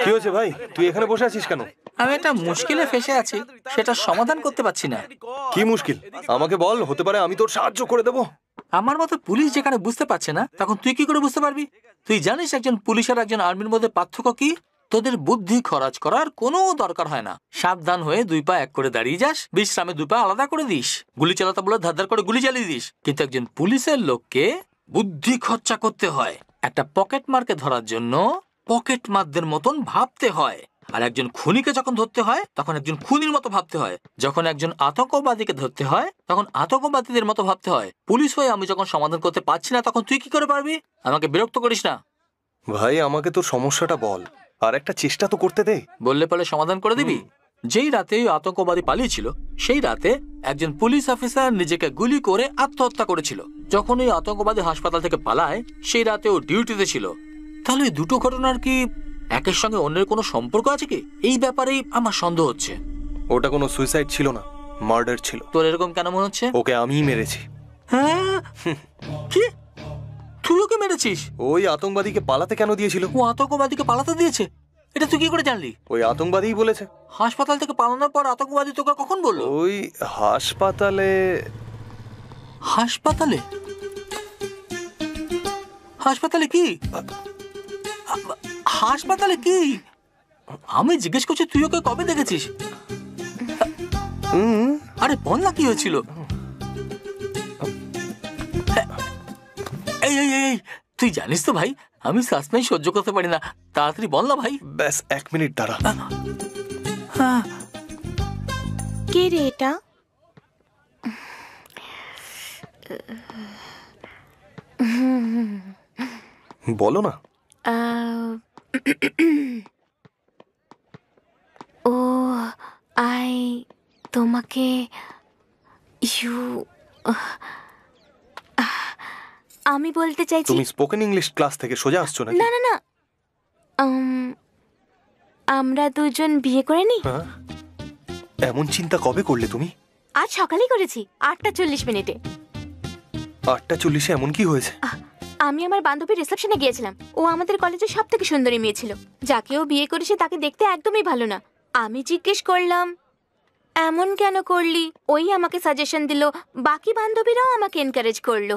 কি হয়েছে ভাই, তুই এখানে বসে আছিস কেন? আমি একটা মুশকিলে ফেসে আছি, সেটা সমাধান করতে পারছি না। কি মুশকিল আমাকে বল, হতে পারে আমি তোর সাহায্য করে দেবো। আমার মতো পুলিশ যেখানে বুঝতে পারছে না, তখন তুই কি করে বুঝতে পারবি? তুই জানিস একজন পুলিশ আর একজন আর্মির মধ্যে পার্থক্য কি? তোদের বুদ্ধি খরচ করার কোনো দরকার হয় না। সাবধান হয়ে 2 পা এক করে দাঁড়িয়ে যাস, বিশ্রামে 2 পা আলাদা করে দিস, গুলি চালাতে বলে ধার করে গুলি চালিয়ে দিস। কিন্তু একজন পুলিশের লোককে বুদ্ধি খরচা করতে হয়। একটা পকেট মারকে ধরার জন্য পকেট মারদের মতন ভাবতে হয়। আর একজন খুনিকে যখন ধরতে হয় তখন একজন খুনির মতো ভাবতে হয়। যখন একজন আতঙ্কবাদীকে ধরতে হয় তখন আতঙ্কবাদীদের মতো ভাবতে হয়। পুলিশ হয়ে আমি যখন সমাধান করতে পারছি না, তখন তুই কি করে পারবি? আমাকে বিরক্ত করিস না ভাই, আমাকে তোর সমস্যাটা বল, আর একটা চেষ্টা তো করতে দে। বললে পরে সমাধান করে দিবি? যেই রাতে ওই আতঙ্কবাদী পালিয়েছিল, সেই রাতে একজন পুলিশ অফিসার নিজেকে গুলি করে আত্মহত্যা করেছিল। যখন ওই আতঙ্কবাদী হাসপাতাল থেকে পালায়, সেই রাতে ও ডিউটিতে ছিল। তাহলে এই দুটো ঘটনার কি একের সঙ্গে অন্যের কোনো সম্পর্ক আছে কি? এই ব্যাপারেই আমার সন্দেহ হচ্ছে। ওটা কোনো সুইসাইড ছিল না, মার্ডার ছিল। তোর এরকম কেন মনে হচ্ছে? ওকে আমিই মেরেছি। হ্যাঁ? কি? তুই ওকে মেরেছিস? ওই আতঙ্কবাদীকে পালাতে কেন দিয়েছিল? ও আতঙ্কবাদীকে পালাতে দিয়েছে? এটা তুই কি করে জানলি? ওই আতঙ্কবাদীই বলেছে। হাসপাতাল থেকে পালানোর পর আতঙ্কবাদী তোকে কখন বললো? ওই হাসপাতালে। হাসপাতালে? হাসপাতালে কি? হাসপাতালে কি? আমি জিজ্ঞেস করছি তুই ওকে কবে দেখেছিস? আরে বল না কি হয়েছিল? এই এই এই তুই জানিস তো ভাই, আমি সাসপেন্স সহ্য করতে পারি না, তাড়াতাড়ি বল না ভাই। ব্যাস 1 মিনিট দাঁড়া। কে রে এটা? বলো না। ও আই তোমাকে ইউ আমি বলতে চাইছি। তুমি স্পোকেন ইংলিশ ক্লাস থেকে সোজা আসছো নাকি? না না না, আমরা দুজন বিয়ে করে নি। এমন চিন্তা কবে করলে তুমি? আজ সকালেই করেছি, 8:40 8:40 এমন কি হয়েছে? আমি আমার বান্ধবীর রিসেপশনে গিয়েছিলাম। ও আমাদের কলেজের সবথেকে সুন্দরী মেয়ে ছিল। যাকে ও বিয়ে করেছে তাকে দেখতে একদমই ভালো না। আমি জিজ্ঞেস করলাম এমন কেন করলি? ওই আমাকে সাজেশন দিল, বাকি বান্ধবীরাও আমাকে এনকারেজ করলো।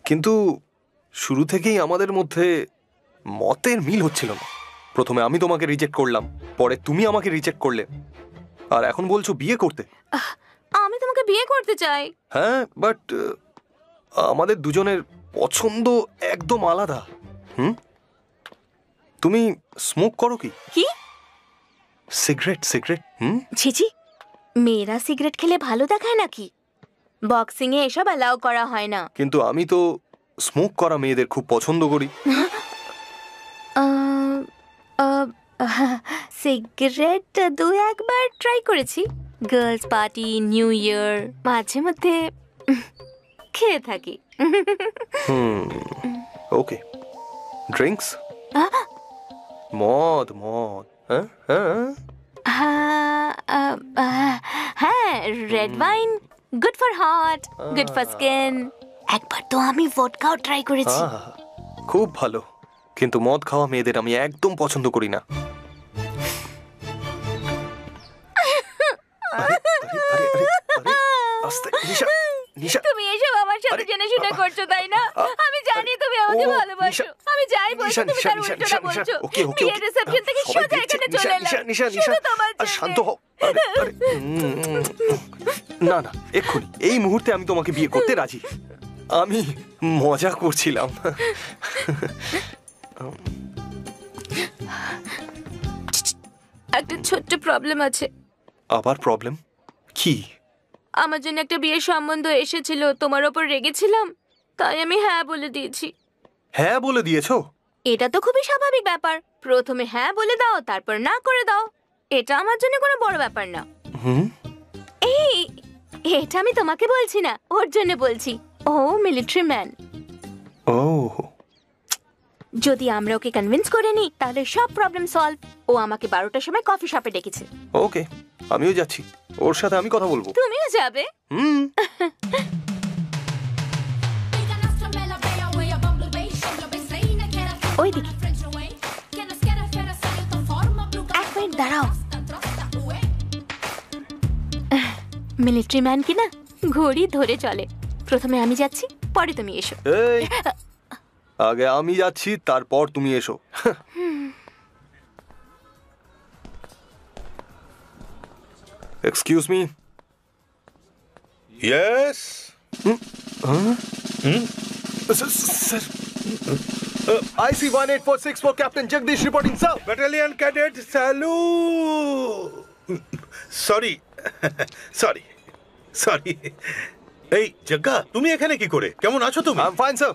কিন্তু শুরু থেকেই আমাদের মধ্যে মতের মিল হচ্ছিল না। প্রথমে আমি তোমাকে রিজেক্ট করলাম, পরে তুমি আমাকে রিজেক্ট করলে, আর এখন বলছো বিয়ে করতে। আমি তোমাকে বিয়ে করতে চাই। হ্যাঁ, বাট আমাদের দুজনের পছন্দ একদম আলাদা। তুমি স্মোক করো কি? কি? সিগারেট? সিগারেট? ছিছি, মেয়েরা সিগারেট খেলে ভালো দেখায় নাকি? বক্সিং এ এসব অ্যালাউ করা হয় না। কিন্তু আমি তো স্মোক করা মেয়েদের খুব পছন্দ করি। সিগারেট 2-1বার ট্রাই করেছি। গার্লস পার্টি, নিউ ইয়ার, মাঝে মধ্যে খেয়ে থাকি। ওকে, ড্রিঙ্কস? মদ? মদ? হ্যাঁ, red wine, good for heart, good for skin. একবার তো আমি ভডকাও ট্রাই করেছি। খুব ভালো, কিন্তু মদ খাওয়া মেয়েদের আমি একদম পছন্দ করি না। তুমি এসব আমার সাথে জেনে শুনে করছো, তাই না? আমি জানি তুমি আমাকে ভালোবাসো। আমি যাই বলছি তুমি তার উল্টোটা বলছো। বিয়ের রিসেপশন থেকে সোজা এখানে চলে এলাম শুধু তোমার জন্য। শান্ত হও। না না, এক্ষুনি এই মুহূর্তে আমি তোমাকে বিয়ে করতে রাজি। আমি মজা করছিলাম। একটা ছোট্ট প্রবলেম আছে। আবার প্রবলেম? কি? আমার জন্য একটা বিয়ের সম্বন্ধ এসেছিল, তোমার ওপর রেগেছিলাম, তাই আমি হ্যাঁ বলে দিয়েছি। হ্যাঁ বলে দিয়েছো? এটা তো খুবই স্বাভাবিক ব্যাপার। প্রথমে হ্যাঁ বলে দাও, তারপর না করে দাও। এটা আমার জন্য কোনো বড় ব্যাপার না। এই, এটা আমি তোমাকে বলছি না, ওর জন্য বলছি। ও মিলিটারি ম্যান। ও, যদি আমরা ওকে কনভিন্স করে নিই তাহলে সব প্রবলেম সলভ। ও আমাকে 12টার সময় কফি শপে ডেকেছে। ওকে, আমিও যাচ্ছি, ওর সাথে আমি কথা বলবো। তুমিও যাবে? ওইদিকে। এক মিনিট দাঁড়াও। মিলিটারি ম্যান কি না, ঘড়ি ধরে চলে। প্রথমে আমি যাচ্ছি, পরে তুমি এসো। এই, আগে আমি যাচ্ছি, তারপর তুমি এসো। Excuse me. Yes. Sir, IC 18464 Captain Jagdish reporting, sir. Battalion Cadet Salute. Sorry sorry sorry. এই জগ্গা, তুমি এখানে কি করে? কেমন আছো তুমি? I am fine sir.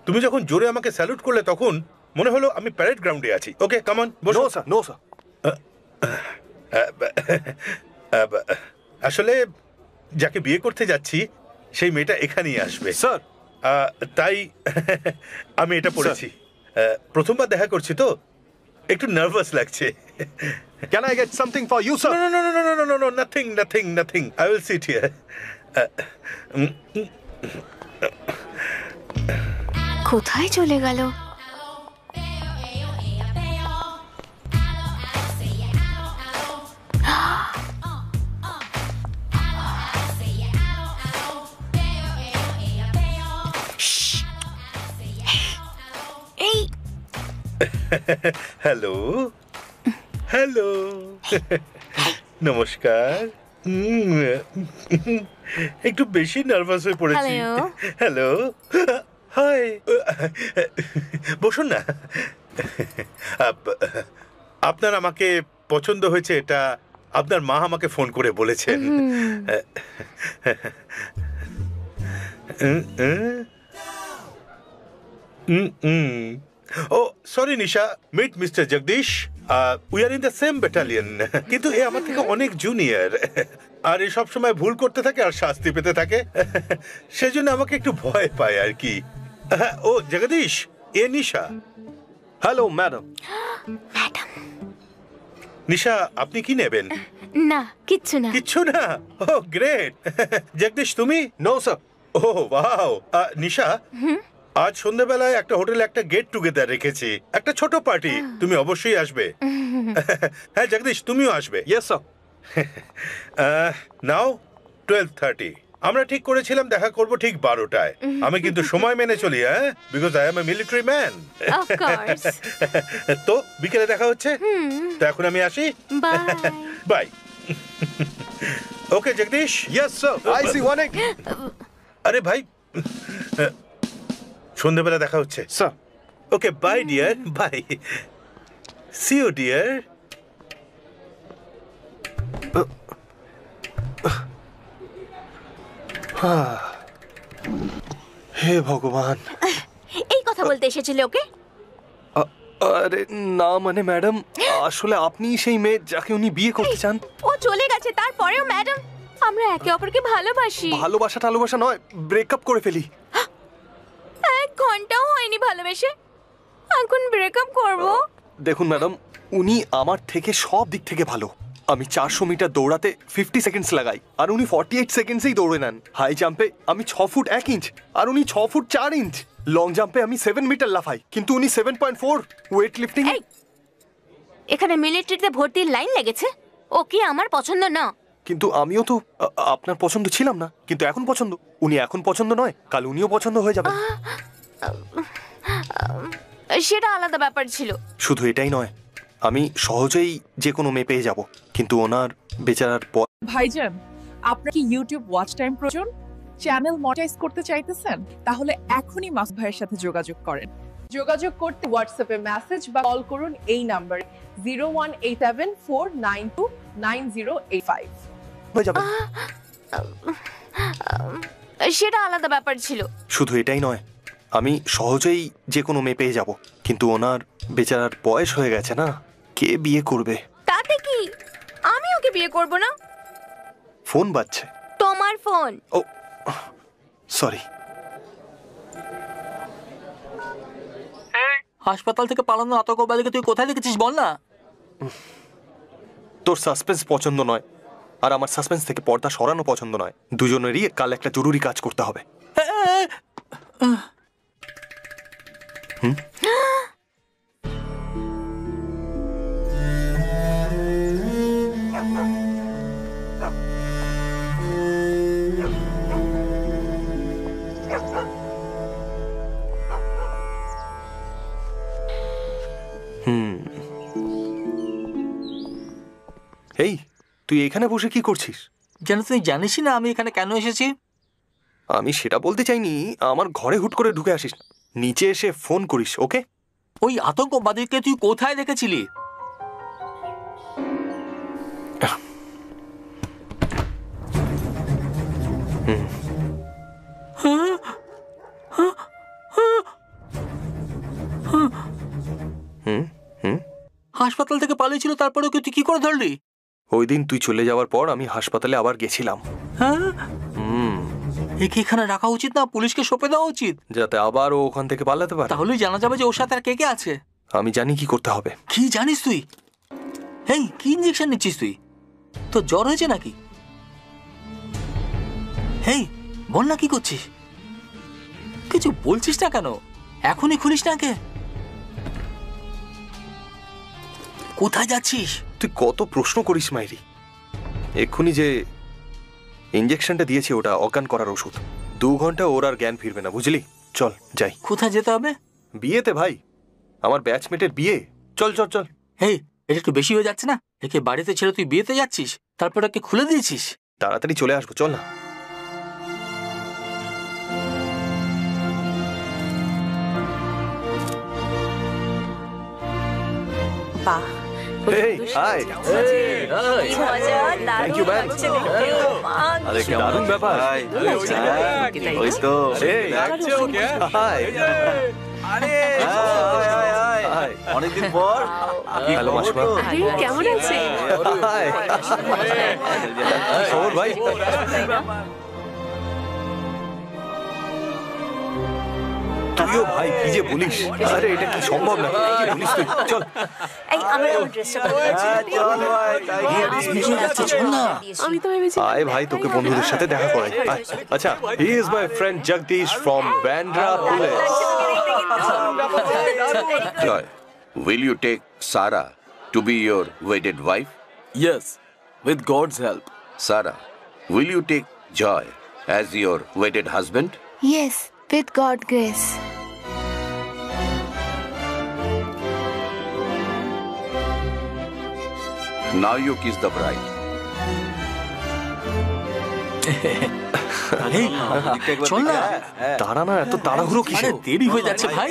তুমি যখন জোরে আমাকে স্যালুট করলে তখন মনে হলো আমি প্যারেড গ্রাউন্ডে আছি। ওকে, কাম অন, বসো। No sir, no sir. আসলে যাকে বিয়ে করতে যাচ্ছি সেই মেয়েটা এখানেই আসবে স্যার। তাই আমি এটা পড়েছি। প্রথমবার দেখা করছি তো একটু নার্ভাস লাগছে। Can I get something for you, sir? No, nothing. I will sit here. কোথায় চলে গেল? এই হ্যালো নমস্কার। একটু বেশি নার্ভাস হয়ে পড়েছি। হ্যালো হাই, বসুন না। আপনার আমাকে পছন্দ হয়েছে এটা আপনার মা আমাকে ফোন করে বলেছেন। Oh, sorry, Nisha. Meet Mr. Jagdish. We are in the same battalion. কিন্তু এ আমার থেকে অনেক জুনিয়র, আর এ সব সময় ভুল করতে থাকে আর শাস্তি পেতে থাকে। সেজন্য আমাকে একটু ভয় পায় আর কি। ও জগদীশ, এ নিশা। Hello madam. নিশা, আপনি কি নেবেন? না, কিচ্ছু না। কিচ্ছু না? ও গ্রেট। জগদীশ, তুমি? No sir. Oh wow. Nisha, আজ সন্ধ্যাবেলায় একটা হোটেলে একটা গেট টুগেদার রেখেছি, একটা ছোট পার্টি। তুমি অবশ্যই আসবে। হ্যাঁ জগদীশ, তুমিও আসবে। Yes sir. নাও 12:30। আমরা ঠিক করেছিলাম দেখা করব ঠিক 12টায়। আমি কিন্তু সময় মেনে চলি, হ্যাঁ, because I am a military man. Of course. তো বিকেলে দেখা হচ্ছে। তো এখন আমি আসি। Bye. Okay Jagdish. Yes sir. I see one. আরে ভাই, সন্ধ্যাবেলা দেখা হচ্ছে sir. Okay bye dear, bye. See you dear. হে ভগবান। এই কথা বলতে এসেছিলে ওকে? আরে না মানে ম্যাডাম, আসলে আপনি সেই মেয়ে যাকে উনি বিয়ে করতে চান। ও চলে গেছে, তারপরেও ম্যাডাম আমরা একে অপরকে ভালোবাসি। ভালোবাসা নয়, ব্রেকআপ করে ফেলি। 1 ঘন্টাও হয়নি ভালোবেসে, এখন ব্রেকআপ করব? দেখুন ম্যাডাম, উনি আমার থেকে সব দিক থেকে ভালো। আমি 400 মিটার দৌড়াতে 50 সেকেন্ডস লাগাই, আর উনি 48 সেকেন্ডসেই দৌড়ে নেন। হাই জাম্পে আমি 6 ফুট 1 ইঞ্চ, আর উনি 6 ফুট 4 ইঞ্চ। লং জাম্পে আমি 7 মিটার লাফাই, কিন্তু উনি 7.4। Weight lifting. এখানে মিলিটারিতে ভর্তির লাইন লেগেছে? ও কি আমার পছন্দ না? কিন্তু আমিও তো আপনার পছন্দ ছিলাম না, কিন্তু এখন পছন্দ। উনি এখন পছন্দ নয়, কাল উনিও পছন্দ হয়ে যাবে। সেটা আলাদা ব্যাপার ছিল। শুধু এটাই নয়, আমি সহজেই যে কোনো মেয়ে পেয়ে যাব, কিন্তু ওনার বেচারার ভাইজান, আপনার কি ইউটিউব ওয়াচ টাইম প্রয়োজন? চ্যানেল মনিটাইজ করতে চাইতেছেন? তাহলে এখনই মাসুদ ভাইয়ের সাথে যোগাযোগ করেন। যোগাযোগ করতে হোয়াটসঅ্যাপে মেসেজ বা কল করুন এই নাম্বারে 01874929085। সেটা আলাদা ব্যাপার ছিল। শুধু এটাই নয়, আমি সহজেই যে কোনো মেয়ে পেয়ে যাব, কিন্তু ওনার বেচারার বয়স হয়ে গেছে না। কে বিয়ে করবে? তাতে কি, আমি ওকে বিয়ে করব না। ফোন বাজছে। তোমার ফোন। ও সরি। হাসপাতাল থেকে পালানো আতঙ্কবাদীকে তুই কোথায় দেখেছিস বল না? তোর সাসপেন্স পছন্দ নয়, আর আমার সাসপেন্স থেকে পর্দা সরানো পছন্দ নয়। দুজনেরই কাল একটা জরুরি কাজ করতে হবে। এই তুই এখানে বসে কি করছিস? যেন তুই জানিসই না আমি এখানে কেন এসেছি। আমি সেটা বলতে চাইনি, আমার ঘরে হুট করে ঢুকে আসিস না, নিচে এসে ফোন করিস। ওকে? ওই আতঙ্কবাদীকে তুই কোথায় দেখেছিলি? হাসপাতাল থেকে পালিয়েছিল, তারপরে তুই কি করে ধরলি? ওই দিন তুই চলে যাওয়ার পর আমি হাসপাতালে আবার গেছিলাম। একে এখানে রাখা উচিত না, পুলিশকে সঁপে দেওয়া উচিত, যাতে আবার ও ওখান থেকে পালাতে পারে। তাহলেই জানা যাবে যে ওর সাথে আর কে কে আছে। আমি জানি কি করতে হবে। কি জানিস তুই? এই কি ইঞ্জেকশন নিচ্ছিস তুই? তোর জ্বর হয়েছে নাকি? এই বল না কি করছিস? কিছু বলছিস না কেন? এখনই খুলিস না কে? কোথায় যাচ্ছিস? তুই কত প্রশ্ন করিস মাইরি। এক্ষুনি যে ইঞ্জেকশনটা দিয়েছি ওটা অজ্ঞান করার ওষুধ। 2 ঘন্টা ওর আর জ্ঞান ফিরবে না, বুঝলি? চল যাই। কোথায় যেতে হবে? বিয়েতে ভাই, আমার ব্যাচমেটের বিয়ে। চল চল চল। এই এটা একটু বেশি হয়ে যাচ্ছে না? একে বাড়িতে ছেড়ে তুই বিয়েতে যাচ্ছিস, তারপর একে খুলে দিয়েছিস। তাড়াতাড়ি চলে আসবো, চল না। বাহ, Hey, hi. Thank you, man. আরে কেমন দারুণ ব্যাপার। ওই তো Hi. অনেকদিন পর। হ্যালো মাসিমা। কেমন আছে? Hi. খবর ভাই? তুইও ভাই কি যে বলিস? আরে এটা কি সম্ভব না? কি বলিস তুই? চল। এই আমার ড্রেসটা আমি তো ভেবেছি আয় ভাই, তোকে বন্ধুদের সাথে দেখা করাই। আয়। আচ্ছা, he is my friend Jagdish from Bandra police. Joy, will you take Sarah to be your wedded wife? Yes, with God's help. Sarah, will you take Joy as your wedded husband? Yes, with God grace. Now you kiss the bride. চল না। তারা না এত তাড়াহুড়ো কিসে? আরে দেরি হয়ে যাচ্ছে ভাই।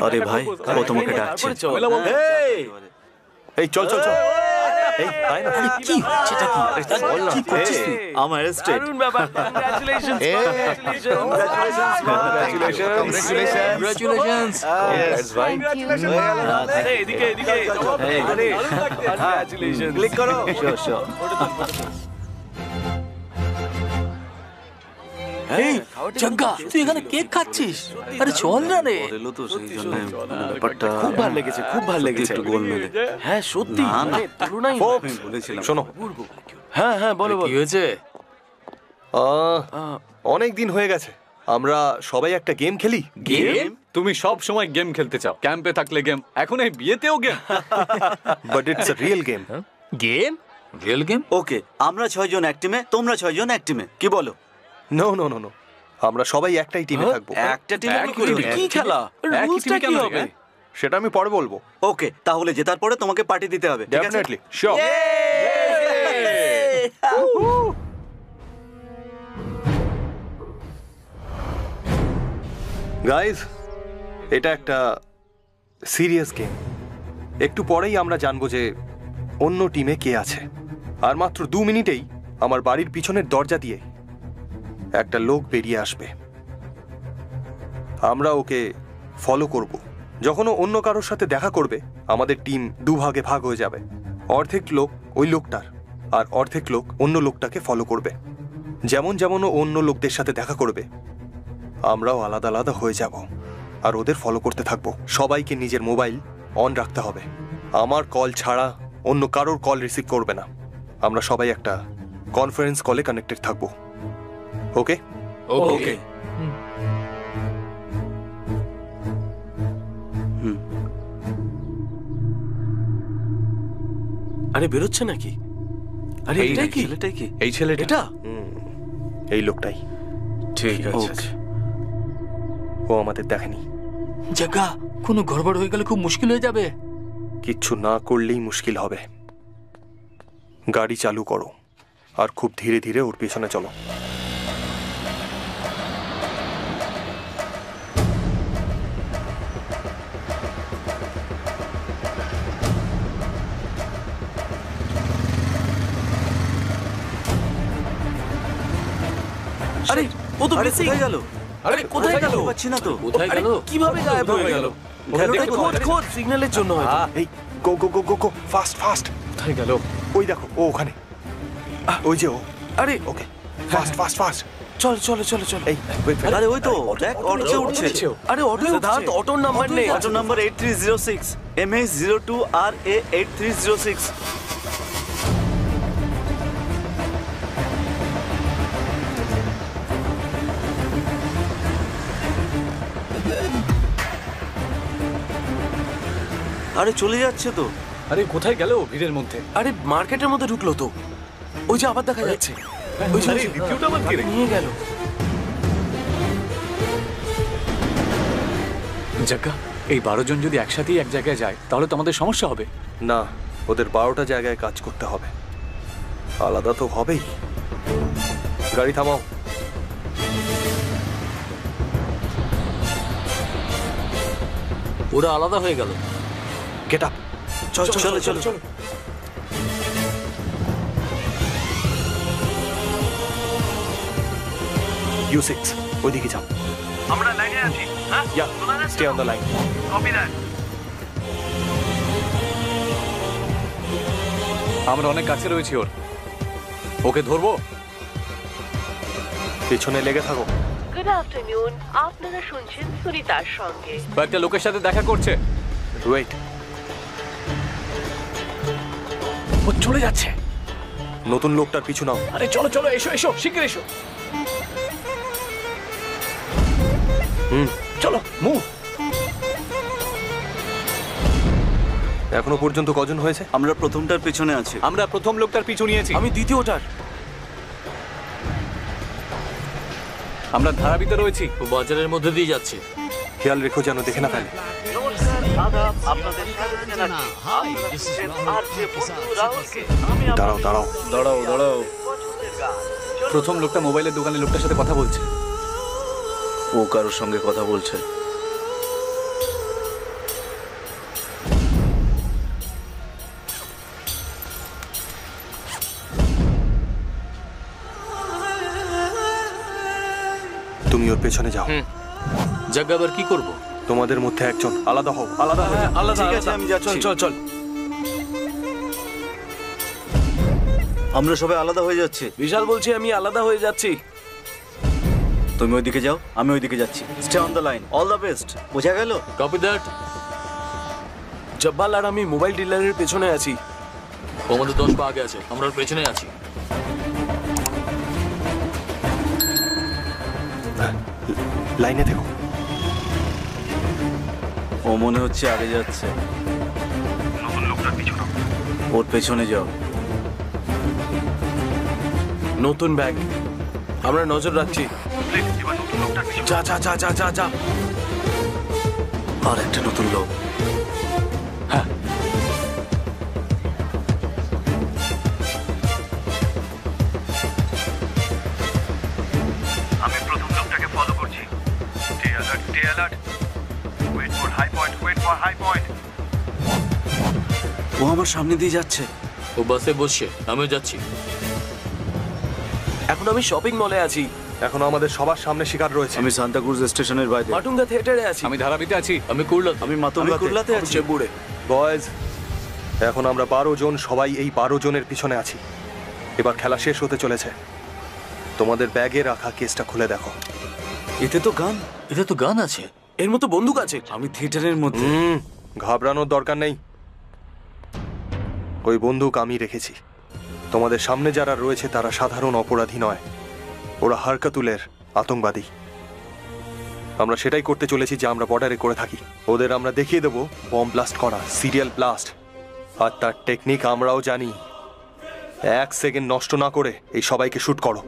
আরে ভাই, ও তোমাকে ডাকছে। এই চল চল চল। এই আয় না। আরে কি হচ্ছে এটা কি? বল না। কি করছিস তুই? আমার এস্টেট। Congratulations. ভাই। ক্লিক করো। এই জগ্গা, তুই এখানে কেক খাচ্ছিস? আরে চল না রে। এলো তো সেই জন্য ব্যাপারটা খুব ভালো লেগেছে, খুব ভালো লেগেছে। একটু গোলমেলে। হ্যাঁ সত্যি, না, না। তুলনাই বলেছিলাম। শোনো, হ্যাঁ হ্যাঁ বলো কি হয়েছে? অনেক দিন হয়ে গেছে, আমরা সবাই একটা গেম খেলি। গেম? তুমি সব সময় গেম খেলতে চাও। ক্যাম্পে থাকলে গেম, এখন এই বিয়েতেও game. But it's a real game. Game? Real game? Okay, আমরা 6 জন এক টিমে, তোমরা 6 জন এক টিমে, কি বলো? নো নো নো নো, আমরা সবাই একটাই টিমে থাকবো। একটা টিমে কি খেলা? রুলসটা কি হবে? সেটা আমি পরে বলবো। ওকে, তাহলে জেতার পরে তোমাকে পার্টি দিতে হবে, ঠিক আছে? Definitely, sure. গাইস, এটা একটা সিরিয়াস গেম। একটু পরেই আমরা জানবো যে অন্য টিমে কে আছে। আর মাত্র 2 মিনিটেই আমার বাড়ির পিছনের দরজা দিয়ে একটা লোক বেরিয়ে আসবে। আমরা ওকে ফলো করব। যখন ও অন্য কারোর সাথে দেখা করবে, আমাদের টিম 2 ভাগে ভাগ হয়ে যাবে। অর্ধেক লোক ওই লোকটার, আর অর্ধেক লোক অন্য লোকটাকে ফলো করবে। যেমন যেমন ও অন্য লোকদের সাথে দেখা করবে, আমরাও আলাদা আলাদা হয়ে যাব আর ওদের ফলো করতে থাকবো। সবাইকে নিজের মোবাইল অন রাখতে হবে। আমার কল ছাড়া অন্য কারোর কল রিসিভ করবে না। আমরা সবাই একটা কনফারেন্স কলে কানেক্টেড থাকবো। ওকে ওকে। আরে বেরোচ্ছে নাকি? আরে এই এটাই কি? ছেলেটাই কি? এই ছেলেটা, এটা? এই লোকটাই। ঠিক আছে। ও আমাদের দেখেনি। জগ্গা, কোনো গড়বড় হয়ে গেলে খুব মুশকিল হয়ে যাবে। কিচ্ছু না করলেই মুশকিল হবে। গাড়ি চালু করো আর খুব ধীরে ধীরে ওর পেছনে চলো। আরে ও তো আরে মিসিং। কোথায় গেল? আরে কোথায় গেল? পাচ্ছি না তো। কোথায় গেল? কিভাবে গায়েব হয়ে গেল? খোঁজ খোঁজ, সিগন্যালের জন্য হয়তো। এই গো গো গো গো গো, ফাস্ট ফাস্ট। কোথায় গেল? ওই দেখো, ও ওখানে। ওই যে ও। আরে ওকে ফাস্ট ফাস্ট ফাস্ট চল চলো চলো চলো। এই wait, wait. আরে ওই তো দেখ অটো উঠছে। আরে অটো সিদ্ধার্থ, অটোর নাম্বার নেই। Auto number 8306 MH02RA 8306। আরে চলে যাচ্ছে তো। আরে কোথায় গেল ভিড়ের মধ্যে? আরে মার্কেটের মধ্যে ঢুকলো তো। ওই যে আবার দেখা যাচ্ছে। ওই যে দ্বিতীয়টা আবার কে রে? নিয়ে গেল। জাগা, এই 12 জন যদি একসাথেই এক জায়গায় যায় তাহলে তো আমাদের সমস্যা হবে। না, ওদের 12টা জায়গায় কাজ করতে হবে, আলাদা তো হবেই। গাড়ি থামাও। ওরা আলাদা হয়ে গেল। Get up. চলো চলো চলো চলো। U6 ওইদিকে যাও। আমরা লাইনে আছি। হ্যাঁ, Yeah, stay on the line. Copy that. আমরা অনেক কাছে রয়েছি ওর। ওকে ধরবো। পেছনে লেগে থাকো। গুড আফটারনুন, আপনারা শুনছেন সুনিতার সঙ্গে। কয়েকটা লোকের সাথে দেখা করছে। ওয়েট, ও চলে যাচ্ছে। নতুন লোকটার পিছু নাও। আরে চলো চলো, এসো এসো, শিগগির এসো। চলো মুভ। এখনো পর্যন্ত কজন হয়েছে? আমরা প্রথমটার পেছনে আছি। আমরা প্রথম লোকটার পিছু নিয়েছি। আমি দ্বিতীয়টার। আমরা ধারাবিতে রয়েছি। ও বাজারের মধ্যে দিয়ে যাচ্ছে। খেয়াল রেখো যেন দেখে না ফেলে। দাঁড়াও দাঁড়াও দাঁড়াও দাঁড়াও। প্রথম লোকটা মোবাইলের দোকানের লোকটার সাথে কথা বলছে। ও কারোর সঙ্গে কথা বলছে। তুমি ওর পেছনে যাও। জাগা, আবার কি করব? তোমাদের মধ্যে একজন আলাদা হও। আলাদা হয়ে যাও। আলাদা ঠিক আছে, আমি যাচ্ছি। চল চল। আমরা সবাই আলাদা হয়ে যাচ্ছি। বিশাল বলছি আমি আলাদা হয়ে যাচ্ছি। তুমি ওইদিকে যাও, আমি ওইদিকে যাচ্ছি। Stay on the line. All the best. বোঝা গেল? Copy that. জব্বাল আর আমি মোবাইল ডিলারের পেছনে আছি। ও আমাদের 10 পা আগে আছে, আমরা ওর পেছনে আছি। লাইনে থেকো। ও মনে হচ্ছে আগে যাচ্ছে। নতুন লোকটার পিছু নাও। ওর পেছনে যাও। নতুন ব্যাগ, আমরা নজর রাখছি। যা যা যা যা যা যা। আর একটা নতুন লোক। হ্যাঁ, আমি প্রথম লোকটাকে ফলো করছি। Stay alert, stay alert. Wait for high point, wait for high point. ও আমার সামনে দিয়ে যাচ্ছে। ও বাসে বসছে, আমিও যাচ্ছি। এখন আমি শপিং মলে আছি। এখন আমাদের সবার সামনে শিকার রয়েছে। আমি সান্তাক্রুজ স্টেশনের বাইরে। মাটুঙ্গা থিয়েটারে আছি। আমি ধারাবিতে আছি। আমি কুর্লা। আমি কুর্লাতে আছি। চেম্বুরে। বয়েজ, এখন আমরা 12 জন সবাই এই 12 জনের পিছনে আছি। এবার খেলা শেষ হতে চলেছে। তোমাদের ব্যাগে রাখা কেসটা খুলে দেখো। এতে তো গান। এটা তো গান আছে। এর মতো বন্দুক আছে। আমি থিয়েটারের মধ্যে। ঘাবড়ানোর দরকার নেই। ওই বন্দুক আমি রেখেছি। তোমাদের সামনে যারা রয়েছে তারা সাধারণ অপরাধী নয়, ওরা হারকাতুলের আতঙ্কবাদী। আমরা সেটাই করতে চলেছি যে আমরা বর্ডারে করে থাকি। ওদের আমরা দেখিয়ে দেবো বম্ব ব্লাস্ট করা, সিরিয়াল ব্লাস্ট, আর তার টেকনিক আমরাও জানি। 1 সেকেন্ড নষ্ট না করে এই সবাইকে শুট করো।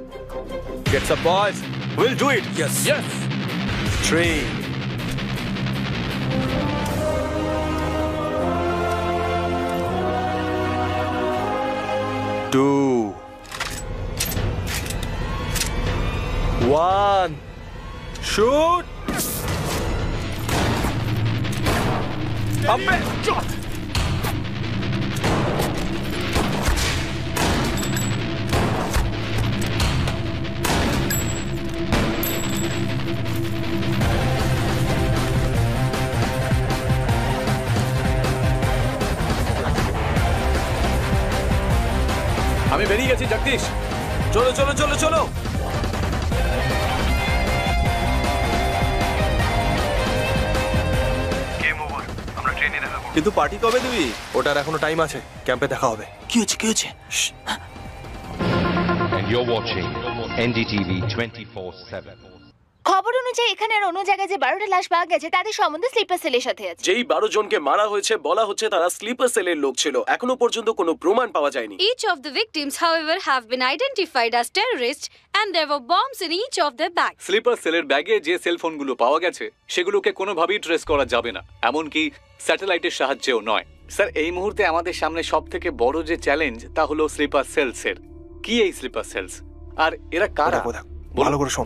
Gets up boys, will do it. Yes yes. 3 2 1 shoot! Up and shot! আমি বেরিয়ে গেছি জগদীশ। চলো চলো চলো চলো। কিন্তু পার্টি কবে দিবি? ওটার এখনো টাইম আছে, ক্যাম্পে দেখা হবে। কি হচ্ছে কি হচ্ছে? And you're watching NDTV 24/7. খবর অনুযায়ী এখানে আর অন্য জায়গায় যে 12টা লাশ পাওয়া গেছে তাদের সম্বন্ধে স্লিপার সেলের সাথে আছে। যেই 12 জনকে মারা হয়েছে বলা হচ্ছে তারা স্লিপার সেলের লোক ছিল। এখনো পর্যন্ত কোনো প্রমাণ পাওয়া যায়নি। Each of the victims, however, have been identified as terrorists and there were bombs in each of their bags. Sleeper সেলের ব্যাগে যে সেলফোনগুলো পাওয়া গেছে সেগুলোকে কোনোভাবেই ট্রেস করা যাবে না, এমনকি স্যাটেলাইটের সাহায্যেও নয়। স্যার, এই মুহূর্তে আমাদের সামনে সবথেকে বড় যে চ্যালেঞ্জ তা হলো স্লিপার সেলসের। কি এই স্লিপার সেলস আর এরা কারা?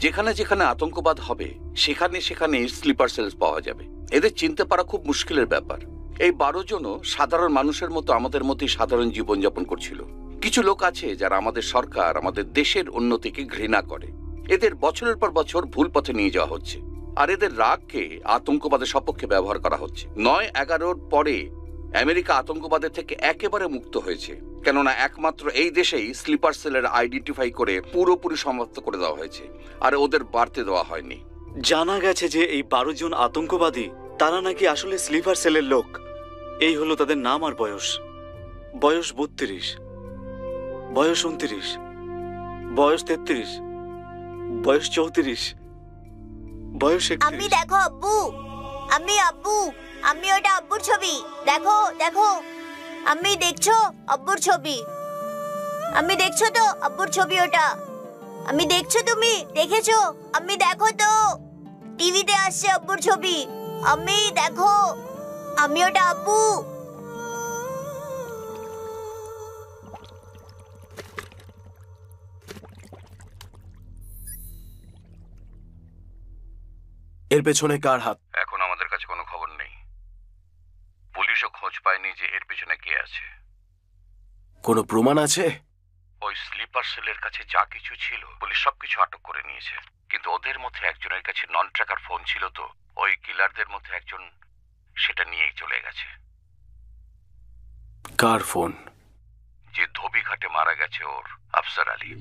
যেখানে যেখানে আতঙ্কবাদ হবে সেখানে সেখানে স্লিপার সেলস পাওয়া যাবে। এদের চিনতে পারা খুব মুশকিলের ব্যাপার। এই 12 জনও সাধারণ মানুষের মতো আমাদের মতোই সাধারণ জীবনযাপন করছিল। কিছু লোক আছে যারা আমাদের সরকার, আমাদের দেশের উন্নতিকে ঘৃণা করে। এদের বছরের পর বছর ভুল পথে নিয়ে যাওয়া হচ্ছে, আর এদের রাগকে আতঙ্কবাদের সপক্ষে ব্যবহার করা হচ্ছে। 9/11-র পরে আমেরিকা আতঙ্কবাদের থেকে একেবারে মুক্ত হয়েছে, কেননা একমাত্র এই দেশেই স্লিপার সেলের আইডেন্টিফাই করে পুরোপুরি সমাপ্ত করে দেওয়া হয়েছে, আর ওদের বাড়তে দেওয়া হয়নি। জানা গেছে যে এই 12 জন আতঙ্কবাদী তারা নাকি আসলে স্লিপার সেলের লোক। এই হলো তাদের নাম আর বয়স। বয়স 32, বয়স 29, বয়স 33, বয়স 34, বয়স 31। আমি দেখো আব্বু, আমি আব্বু, আমি ওটা আব্বুর ছবি। দেখো দেখো, আমি দেখছো আব্বুর ছবি? আমি দেখছো তো আব্বুর ছবি ওটা? আমি দেখছো, তুমি দেখেছো? আমি দেখো তো টিভিতে আসছে আব্বুর ছবি। আমি দেখো, আমি ওটা আব্বু। এর পেছনে কার হাত? এখন আমাদের কাছে কোনো খবর নেই। পুলিশও খোঁজ পায়নি যে এর পেছনে কে আছে। কোনো প্রমাণ আছে? ওই স্লিপার সেলের কাছে যা কিছু ছিল পুলিশ সবকিছু আটক করে নিয়েছে, কিন্তু ওদের মধ্যে একজনের কাছে নন ট্র্যাকার ফোন ছিল, তো ওই কিলারদের মধ্যে একজন সেটা নিয়েই চলে গেছে। কার ফোন? যে ধোবিঘাটে মারা গেছে ওর, আফসার আলী।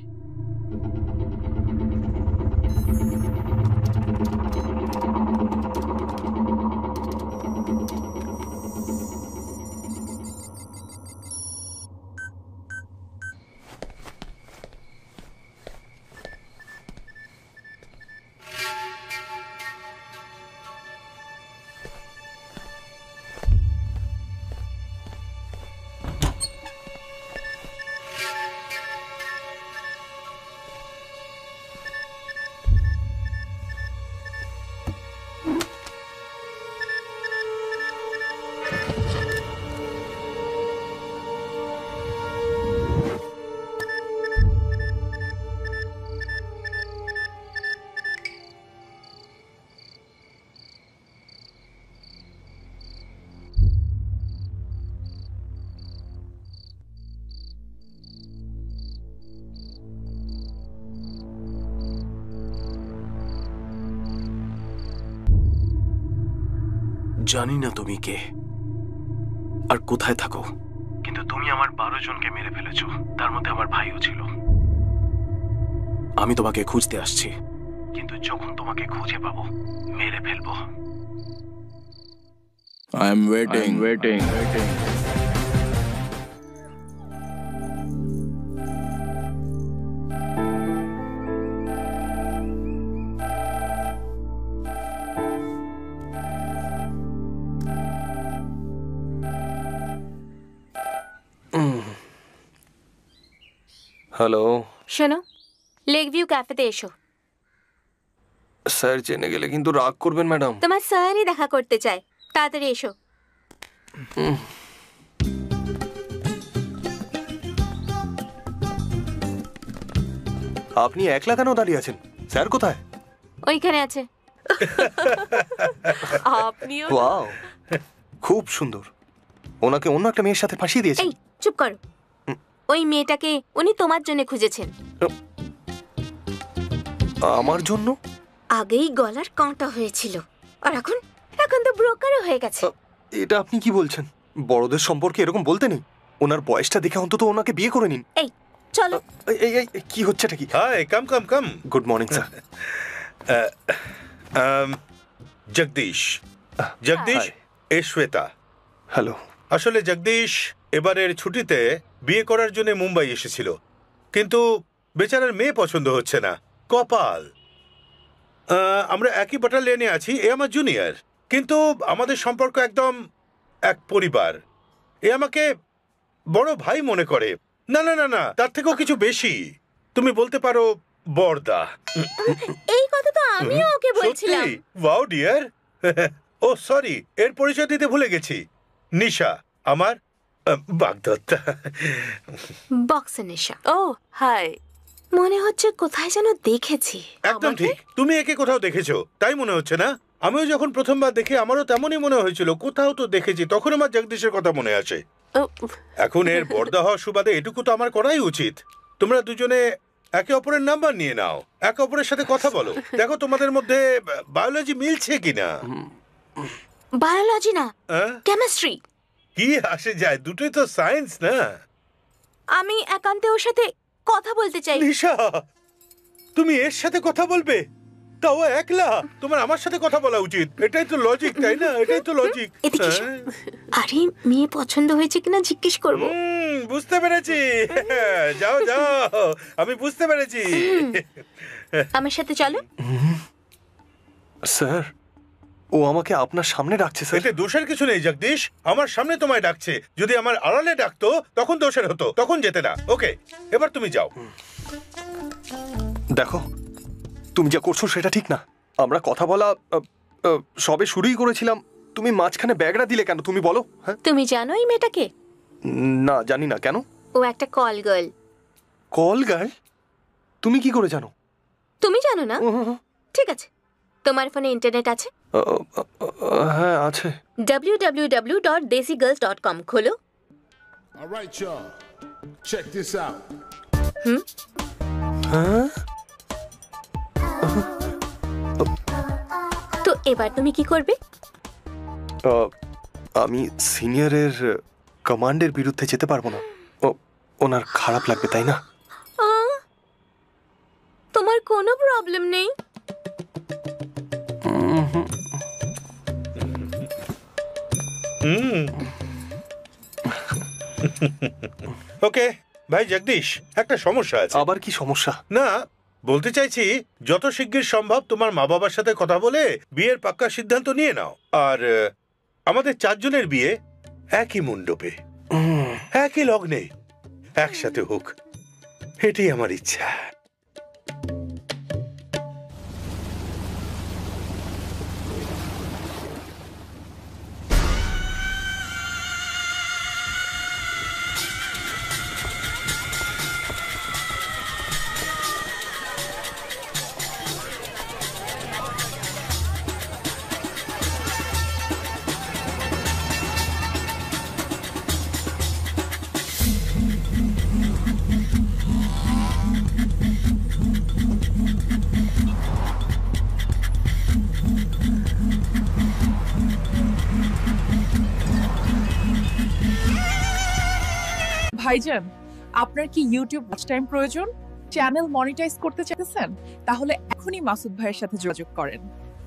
জানি না তুমি কে আর কোথায় থাকো, কিন্তু তুমি আমার 12 জনকে মেরে ফেলেছো, তার মধ্যে আমার ভাইও ছিল। আমি তোমাকে খুঁজতে আসছি, কিন্তু যখন তোমাকে খুঁজে পাবো মেরে ফেলবো। I am waiting. হ্যালো, শোনো, লেক ভিউ ক্যাফেতে এসো। স্যার জেনে গেলে কিন্তু রাগ করবেন ম্যাডাম। তোমার স্যারই দেখা করতে চায়, তাড়াতাড়ি এসো। আপনি একলা কেন দাঁড়িয়ে আছেন? স্যার কোথায়? ওইখানে আছে। আপনিও ওয়াও, খুব সুন্দর। ওনাকে অন্য একটা মেয়ের সাথে ফাঁসিয়ে দিয়েছেন। এই চুপ করো। ওই মেয়েটাকে উনি তোমার জন্য খুঁজেছেন। আমার জন্য? আগেই গলার কাঁটা হয়েছিল, আর এখন তো ব্রোকারও হয়ে গেছে। এটা আপনি কি বলছেন? বড়দের সম্পর্কে এরকম বলতে নেই। ওনার বয়সটা দেখে অন্তত ওনাকে বিয়ে করে নিন। এই চলো। এই কি হচ্ছে এটা কি? Hi, come come come. Good morning sir. Jagdish, Jagdish, এ শ্বেতা। হ্যালো। আসলে জগদীশ এবারের ছুটিতে বিয়ে করার জন্য মুম্বাই এসেছিল, কিন্তু বেচারার মেয়ে পছন্দ হচ্ছে না। কপাল। আমরা একই ব্যাটালিয়নে আছি, এ আমার জুনিয়র, কিন্তু আমাদের সম্পর্ক একদম এক পরিবার। এ আমাকে বড় ভাই মনে করে। না না না না, তার থেকেও কিছু বেশি। তুমি বলতে পারো বড়দা। এই কথা তো আমিও ওকে বলছিলাম। Wow deer. ও সরি, এর পরিচয় দিতে ভুলে গেছি। নিশা, আমার বাগদত্তা। বক্সে নিশা। ও হাই। মনে হচ্ছে কোথায় যেন দেখেছি। একদম ঠিক, তুমি একে কোথাও দেখেছো তাই মনে হচ্ছে না? আমিও যখন প্রথমবার দেখি আমারও তেমনই মনে হয়েছিল কোথাও তো দেখেছি। তখন আমার জগদীশের কথা মনে আসে। এখন এর বর্দা হওয়ার সুবাদে এটুকু তো আমার করাই উচিত। তোমরা দুজনে একে অপরের নাম্বার নিয়ে নাও, একে অপরের সাথে কথা বলো, দেখো তোমাদের মধ্যে বায়োলজি মিলছে কিনা। বায়োলজি না, কেমিস্ট্রি। কি আসে যায়, দুটোই তো সায়েন্স না। আমি একান্তে ওর সাথে কথা বলতে চাই। নিশা, তুমি এর সাথে কথা বলবে, তাও একলা? তোমার আমার সাথে কথা বলা উচিত। এটাই তো লজিক, তাই না? এটাই তো লজিক। আরে মেয়ে পছন্দ হয়েছে কিনা জিজ্ঞেস করবো। বুঝতে পেরেছি। যাও যাও, আমি বুঝতে পেরেছি। আমার সাথে চলো। স্যার, ও আমাকে আপনার সামনে ডাকছে স্যার। এতে দোষের কিছু নেই জগদীশ, আমার সামনে তোমায় ডাকছে। যদি আমার আড়ালে ডাকতো তখন দোষের হতো, তখন যেতে না। ওকে, এবার তুমি যাও। দেখো, তুমি যা করছো সেটা ঠিক না। আমরা কথা বলা সবে শুরুই করেছিলাম, তুমি মাঝখানে ব্যাগটা দিলে কেন? তুমি বলো। হ্যাঁ, তুমি জানো এই মেয়েটাকে? না, জানি না। কেন? ও একটা কল গার্ল। Call girl? তুমি কি করে জানো? তুমি জানো না? ঠিক আছে, তোমার ফোনে ইন্টারনেট আছে? হ্যাঁ আছে। www.desigirls.com খোলো। All right, y'all. Check this out. হ্যাঁ, তো এবার তুমি কি করবে? আমি সিনিয়রের কমান্ডের বিরুদ্ধে যেতে পারবো না। ওনার খারাপ লাগবে, তাই না? তোমার কোনো প্রবলেম নেই? ওকে ভাই জগদীশ, একটা সমস্যা আছে। আবার কি সমস্যা? না, বলতে চাইছি যত শিগগির সম্ভব তোমার মা বাবার সাথে কথা বলে বিয়ের পাক্কা সিদ্ধান্ত নিয়ে নাও। আর আমাদের 4 জনের বিয়ে একই মণ্ডপে, একই লগ্নে, একসাথে হোক, এটাই আমার ইচ্ছা। ভাইজান, আপনার কি ইউটিউব ওয়াচ টাইম প্রয়োজন? চ্যানেল মনিটাইজ করতে চাইছেন? তাহলে এখনই মাসুদ ভাইয়ের সাথে যোগাযোগ করেন।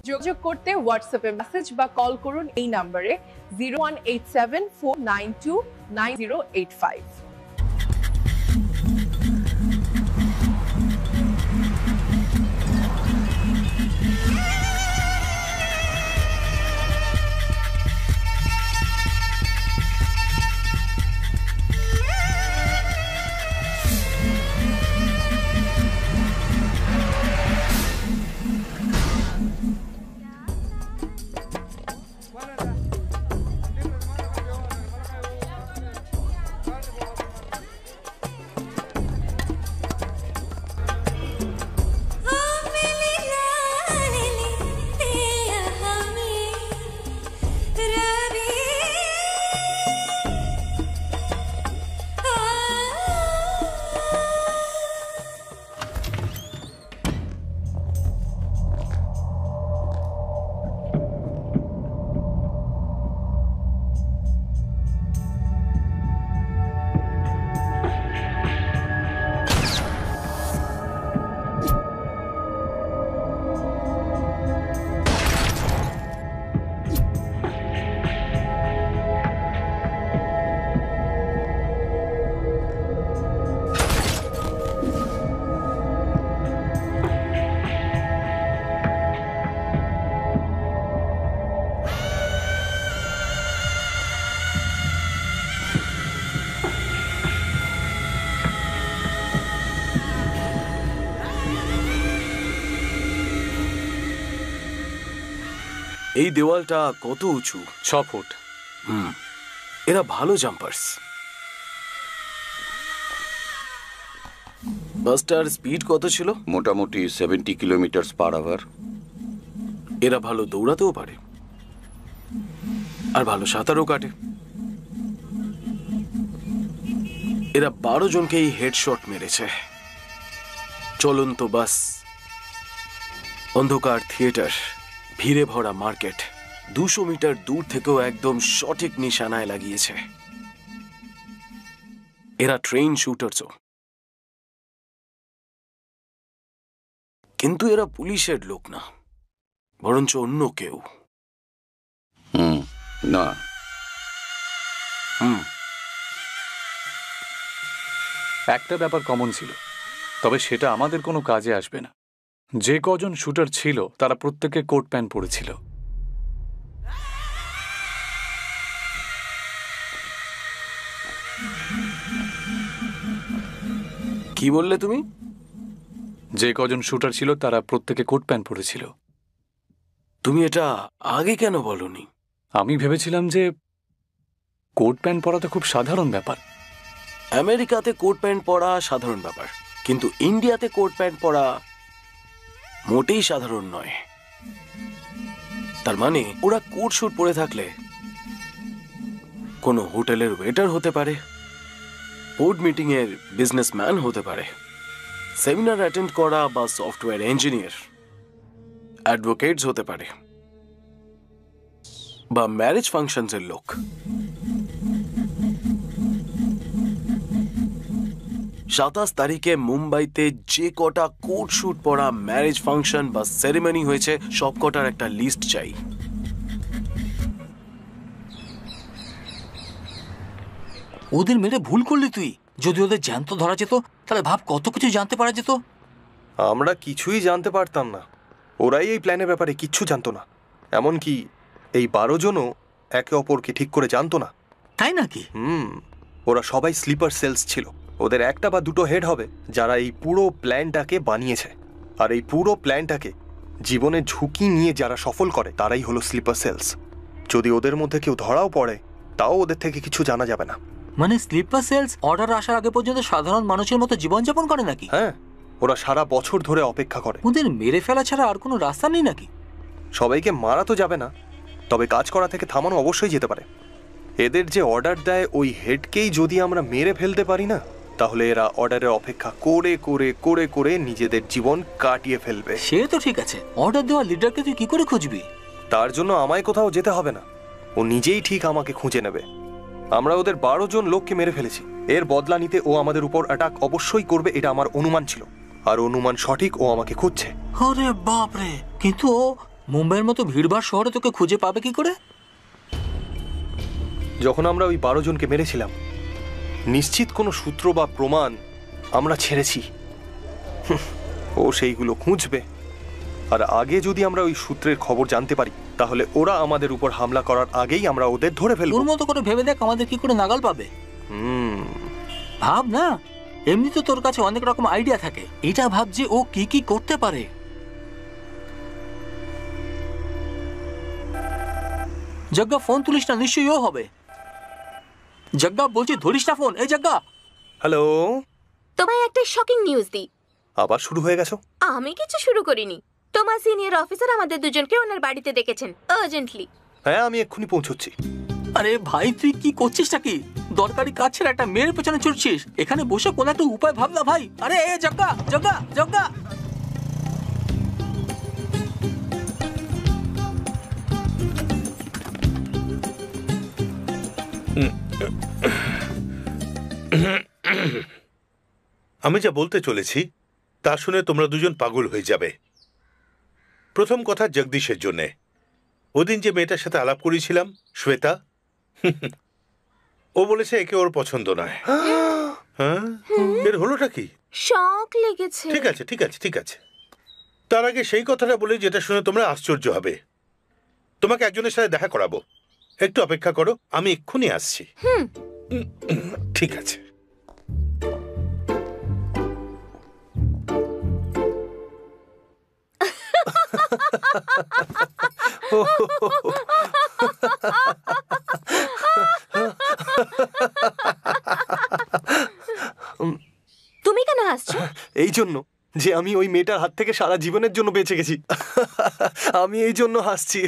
যোগাযোগ করতে হোয়াটসঅ্যাপে মেসেজ বা কল করুন এই নম্বরে 01874929085। এই দেওয়ালটা কত উঁচু? 6 ফুট। এরা ভালো জাম্পার্স। বাসটার স্পিড কত ছিল? মোটামুটি 70 কিলোমিটার/আওয়ার। এরা ভালো দৌড়াতেও পারে আর ভালো সাঁতারও কাটে। এরা 12 জনকেই হেডশট মেরেছে। চলন্ত বাস, অন্ধকার থিয়েটার, ভিড়ে ভরা মার্কেট, 200 মিটার দূর থেকেও একদম সঠিক নিশানায় লাগিয়েছে। এরা ট্রেন শুটারসও। কিন্তু এরা পুলিশের লোক না, বরঞ্চ অন্য কেউ। না। একটা ব্যাপার কমন ছিল, তবে সেটা আমাদের কোনো কাজে আসবে না। যে কজন শুটার ছিল তারা প্রত্যেকে কোট প্যান্ট পরেছিল। কি বললে তুমি? যে কজন শুটার ছিল তারা প্রত্যেকে কোট প্যান্ট পরেছিল। তুমি এটা আগে কেন বলনি? আমি ভেবেছিলাম যে কোট প্যান্ট পরা তো খুব সাধারণ ব্যাপার। আমেরিকাতে কোট প্যান্ট পরা সাধারণ ব্যাপার, কিন্তু ইন্ডিয়াতে কোট প্যান্ট পরা মোটেই সাধারণ নয়। তার মানে ওরা কোট স্যুট পরে থাকলে কোনো হোটেলের ওয়েটার হতে পারে, বোর্ড মিটিং এর বিজনেসম্যান হতে পারে, সেমিনার অ্যাটেন্ড করা বা সফটওয়্যার ইঞ্জিনিয়ার, অ্যাডভোকেটস হতে পারে, বা ম্যারেজ ফাংশনস এর লোক। 27 তারিখে মুম্বাইতে যে কটা কোট শুট পরা ম্যারেজ ফাংশন বা সেরেমনি হয়েছে সব কটার একটা লিস্ট চাই। ওদের মেরে ভুল করলি তুই। যদি ওদের জ্যান্ত ধরা যেত তাহলে ভাব কত কিছু জানতে পারা যেত। আমরা কিছুই জানতে পারতাম না। ওরাই এই প্ল্যানের ব্যাপারে কিচ্ছু জানতো না। এমনকি এই 12 জনও একে অপরকে ঠিক করে জানতো না। তাই নাকি? ওরা সবাই স্লিপার সেলস ছিল। ওদের একটা বা দুটো হেড হবে যারা এই পুরো প্ল্যানটাকে বানিয়েছে। আর এই পুরো প্ল্যানটাকে জীবনের ঝুঁকি নিয়ে যারা সফল করে তারাই হলো স্লিপার সেলস। যদি ওদের মধ্যে কেউ ধরাও পড়ে তাও ওদের থেকে কিছু জানা যাবে না। মানে স্লিপার সেলস অর্ডার আসার আগে পর্যন্ত সাধারণ মানুষের মতো জীবনযাপন করে নাকি? হ্যাঁ, ওরা সারা বছর ধরে অপেক্ষা করে। ওদের মেরে ফেলা ছাড়া আর কোনো রাস্তা নেই নাকি? সবাইকে মারা তো যাবে না, তবে কাজ করা থেকে থামানো অবশ্যই যেতে পারে। এদের যে অর্ডার দেয় ওই হেডকেই যদি আমরা মেরে ফেলতে পারি না, তাহলে এরা অর্ডারের অপেক্ষা করে করে করে করে নিজেদের জীবন কাটিয়ে ফেলবে। সে তো ঠিক আছে, অর্ডার দেওয়া লিডারকে তুই কি করে খুঁজবি? তার জন্য আমায় কোথাও যেতে হবে না, ও নিজেই ঠিক আমাকে খুঁজে নেবে। আমরা ওদের 12 জন লোককে মেরে ফেলেছি। এর বদলা নিতে ও আমাদের উপর অ্যাটাক অবশ্যই করবে, এটা আমার অনুমান ছিল। আর অনুমান সঠিক, ও আমাকে খুঁজছে। আরে বাপ রে! কিন্তু ও মুম্বাইয়ের মতো ভিড়ভাড় শহরে তোকে খুঁজে পাবে কি করে? যখন আমরা ওই 12 জনকে মেরেছিলাম, নিশ্চিত কোনো সূত্র বা প্রমাণ আমরা ছেড়েছি। ও সেইগুলো খুঁজবে। আর আগে যদি আমরা ওই সূত্রের খবর জানতে পারি, তাহলে ওরা আমাদের উপর হামলা করার আগেই আমরা ওদের ধরে ফেলব। ওর মতো করে ভেবে দেখ আমাদের কি করে নাগাল পাবে। ভাব না, এমনি তো তোর কাছে অনেক রকম আইডিয়া থাকে। এটা ভাব যে ও কি কি করতে পারে। জগ্গা ফোন তুলিস না, নিশ্চয়ই ও হবে। জগ্গা বলছি, ধরিস না ফোন। এই জগ্গা। হ্যালো, তোমায় একটা শকিং নিউজ দিই। আবার শুরু হয়ে গেছো? আমি কিছু শুরু করিনি। তোমার সিনিয়র অফিসার আমাদের দুজনকে ওনার বাড়িতে ডেকেছেন আর্জেন্টলি। হ্যাঁ, আমি এক্ষুনি পৌঁছচ্ছি। আরে ভাই, তুই কি করছিস নাকি? দরকারি কাজ ছেড়ে একটা মেয়ের পেছনে ছুটছিস। এখানে বসে কোন একটা উপায় ভাব না ভাই। আরে এ জগ্গা, জগ্গা, জগ্গা। আমি যা বলতে চলেছি তা শুনে তোমরা দুজন পাগল হয়ে যাবে। প্রথম কথা জগদীশের জন্যে। ওদিন যে মেয়েটার সাথে আলাপ করেছিলাম, শ্বেতা, ও বলেছে একে ওর পছন্দ নয়। হ্যাঁ, এর হলোটা কি? শক লেগেছে। ঠিক আছে, ঠিক আছে, ঠিক আছে। তার আগে সেই কথাটা বলি যেটা শুনে তোমরা আশ্চর্য হবে। তোমাকে একজনের সাথে দেখা করাবো, একটু অপেক্ষা করো, আমি এক্ষুনি আসছি। ঠিক আছে। তুমি কেন হাসছো? এই জন্য যে আমি ওই মেয়েটার হাত থেকে সারা জীবনের জন্য বেঁচে গেছি। আমি এই জন্য হাসছি।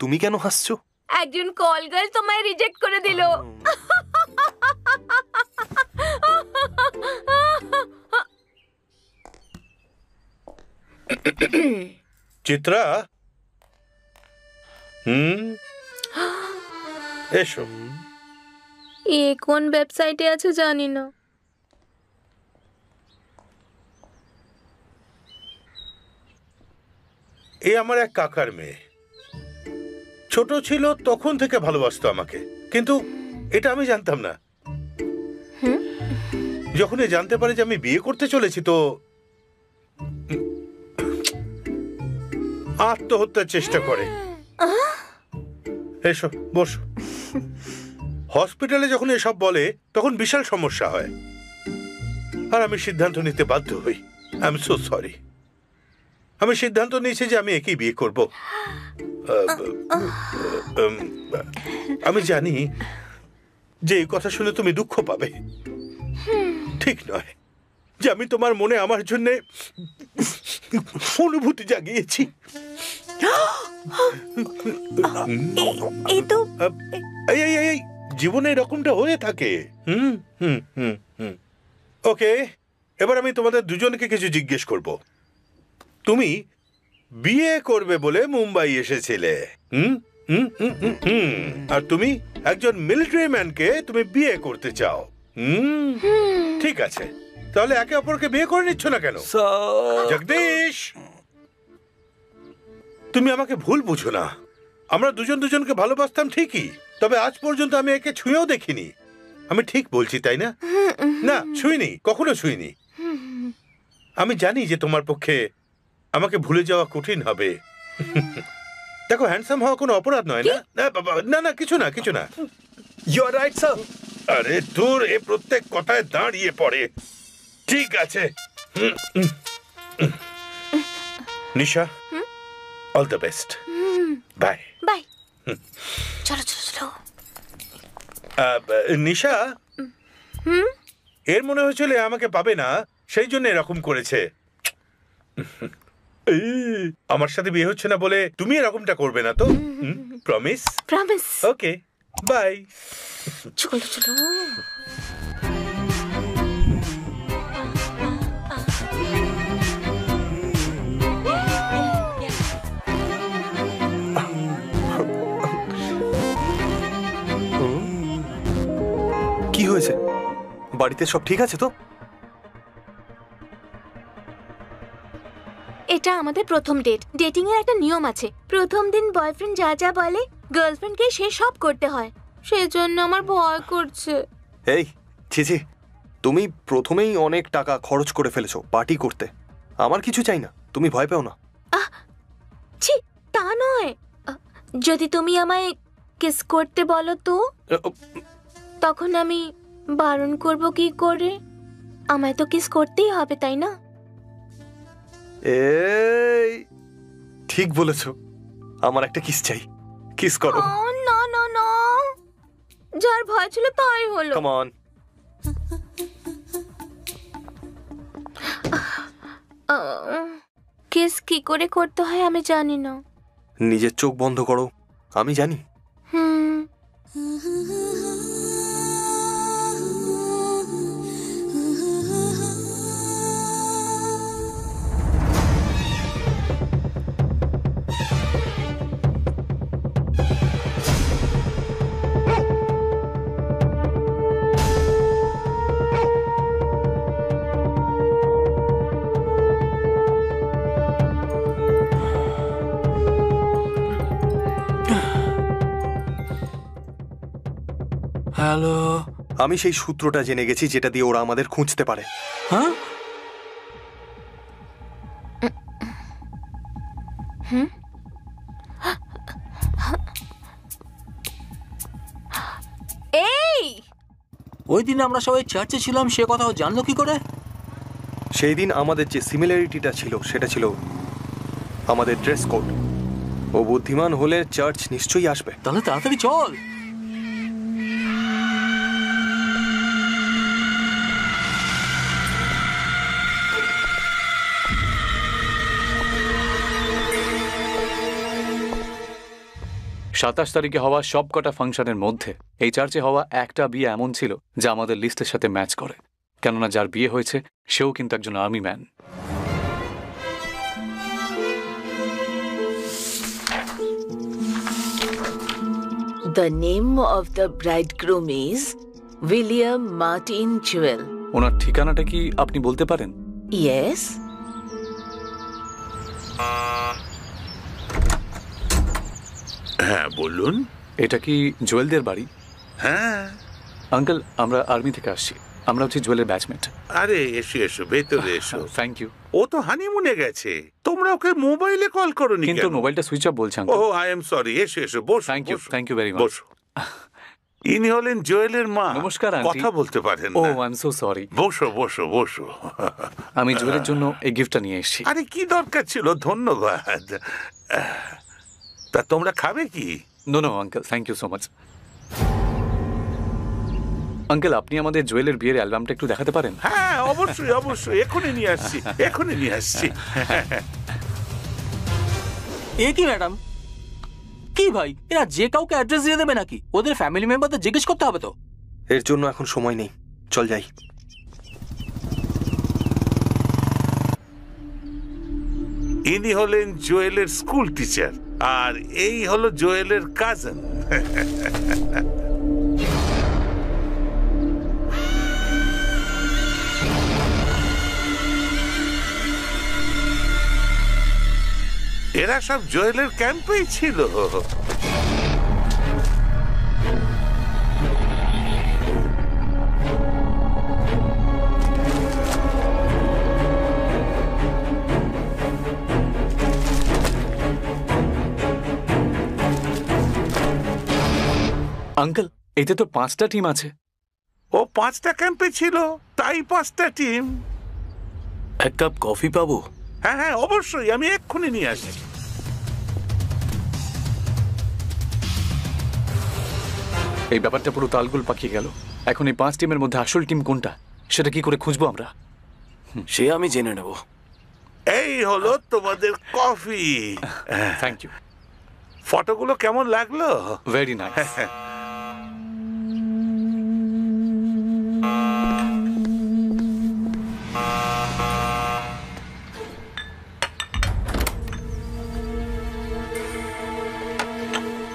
তুমি কেন হাসছো? একজন কল গার্ল তোমায় রিজেক্ট করে দিল। চিত্রা, এসো। এ কোন ওয়েবসাইটে আছে জানি না। এ আমার এক কাকার মেয়ে। ছোট ছিল তখন থেকে ভালোবাসতো আমাকে, কিন্তু এটা আমি জানতাম না। যখন এ জানতে পারে যে আমি বিয়ে করতে চলেছি তো আত্মহত্যার চেষ্টা করে। এসো বসো। হসপিটালে যখন এসব বলে তখন বিশাল সমস্যা হয়, আর আমি সিদ্ধান্ত নিতে বাধ্য হই। I am so sorry. আমি সিদ্ধান্ত নিয়েছি যে আমি একেই বিয়ে করব। আমি জানি যে এই কথা শুনে তুমি দুঃখ পাবে। ঠিক নয় যে আমি তোমার মনে আমার জন্য অনুভূতি জাগিয়েছি। এই জীবনে এরকমটা হয়ে থাকে। ওকে, এবার আমি তোমাদের দুজনকে কিছু জিজ্ঞেস করব। তুমি বিয়ে করবে বলে মুম্বাই এসেছিলে, আর তুমি একজন মিলিটারি ম্যানকে তুমি বিয়ে করতে চাও। ঠিক আছে, তাহলে একে অপরকে বিয়ে করে নিচ্ছ না কেন? জগদীশ, তুমি আমাকে ভুল বুঝো না। আমরা দুজন দুজনকে ভালোবাসতাম ঠিকই, তবে আজ পর্যন্ত আমি একে ছুঁয়েও দেখিনি। আমি ঠিক বলছি তাই না? না, ছুঁইনি, কখনো ছুঁইনি। আমি জানি যে তোমার পক্ষে আমাকে ভুলে যাওয়া কঠিন হবে। দেখো, হ্যান্ডসাম হওয়া কোনো অপরাধ নয় না। না না, কিছু না, কিছু না। You are right sir. আরে দূর, এ প্রত্যেক কথায় দাঁড়িয়ে পড়ে। ঠিক আছে Nisha, all the best. Bye bye. চলো চলো চলো। নিশা, এর মনে হয়েছিল আমাকে পাবে না, সেই জন্য এরকম করেছে। আমার সাথে বিয়ে হচ্ছে না বলে তুমি এরকমটা করবে না তো? প্রমিস? প্রমিস। Okay, bye. চলো চলো। কি হয়েছে? বাড়িতে সব ঠিক আছে তো? এটা আমাদের প্রথম ডেট। ডেটিং এর একটা নিয়ম আছে, প্রথম দিন বয়ফ্রেন্ড যা যা বলে গার্লফ্রেন্ডকে সে সব করতে হয়। সেজন্য আমার ভয় করছে। এই ছিছি, তুমি প্রথমেই অনেক টাকা খরচ করে ফেলেছো পার্টি করতে। আমার কিছু চাই না, তুমি ভয় পেও না। ছি, তা নয়। যদি তুমি আমায় কিস করতে বলো তো তখন আমি বারণ করব কি করে? আমায় তো কিস করতেই হবে, তাই না? এই ঠিক বলেছো, আমার একটা কিস চাই। কিস করো। না না না, যার ভয় ছিল তাই হলো। Come on. কিস কি করে করতে হয় আমি জানি না। নিজের চোখ বন্ধ করো, আমি জানি। হ্যালো। আমি সেই সূত্রটা জেনে গেছি যেটা দিয়ে ওরা আমাদের খুঁজতে পারে। হ্যাঁ? এই ওই দিন আমরা সবাই চার্চে ছিলাম, সে কথাও জানলো কি করে? সেই দিন আমাদের যে সিমিলারিটিটা ছিল সেটা ছিল আমাদের ড্রেস কোড। ও বুদ্ধিমান হলে চার্চ নিশ্চয়ই আসবে। তাহলে তাড়াতাড়ি চল। সাতাশ তারিখে হওয়া সব কটা ফাংশনের মধ্যে এই চার্চে হওয়া একটা বিয়ে এমন ছিল যা আমাদের লিস্টের সাথে ম্যাচ করে, কেননা যার বিয়ে হয়েছে সেও কিন্তু একজন army man. The name of the bridegroom is William Martin Jewell. ওনার ঠিকানাটা কি আপনি বলতে পারেন? Yes. হ্যাঁ বলুন। এটা কি জুয়েলদের বাড়ি? হ্যাঁ আঙ্কেল, আমরা আর্মি থেকে আসছি, আমরা হচ্ছে জুয়েলের ব্যাচমেট। আরে এসো এসো, ভেতরে এসো। Thank you. ও তো হানিমুনে গেছে, তোমরা ওকে মোবাইলে কল করোনি কেন? কিন্তু মোবাইলটা সুইচ অফ বলছে ও আঙ্কেল। আই এম সরি, এসো এসো, বসো। Thank you very much. বসো। ইনি হলেন জুয়েলের মা। নমস্কার আন্টি। কথা বলতে পারেন ও না। I am so sorry. বসো বসো বসো। আমি জুয়েলের জন্য এই গিফটটা নিয়ে এসেছি। আরে কি দরকার ছিল, ধন্যবাদ। তা তোমরা খাবে কি? No no uncle, thank you so much. Uncle, আপনি আমাদের জুয়েলের বিয়ের অ্যালবামটা একটু দেখাতে পারেন? হ্যাঁ অবশ্যই অবশ্যই, এখনই নিয়ে আসছি, এখনই নিয়ে আসছি। এ কি ম্যাডাম, কি ভাই, এরা যে কাউকে অ্যাড্রেস দিয়ে দেবে নাকি? ওদের ফ্যামিলি মেম্বারদের জিজ্ঞেস করতে হবে তো। এর জন্য এখন সময় নেই, চল যাই। ইনি হলেন জুয়েলের স্কুল টিচার, আর এই হলো জুয়েলের কাজিন। এরা সব জুয়েলের ক্যাম্পেই ছিল। আঙ্কেল, এতে তো 5টা টিম আছে। ও 5টা ক্যাম্পে ছিল, তাই 5টা টিম। এক কাপ কফি পাবো? হ্যাঁ হ্যাঁ অবশ্যই, আমি এক্ষুনি নিয়ে আসছি। এই ব্যাপারটা পুরো তালগুল পাকিয়ে গেল। এখন এই 5 টিমের মধ্যে আসল টিম কোনটা সেটা কি করে খুঁজবো আমরা? সে আমি জেনে নেব। এই হলো তোমাদের কফি। Thank you. ফটোগুলো কেমন লাগলো? Very nice.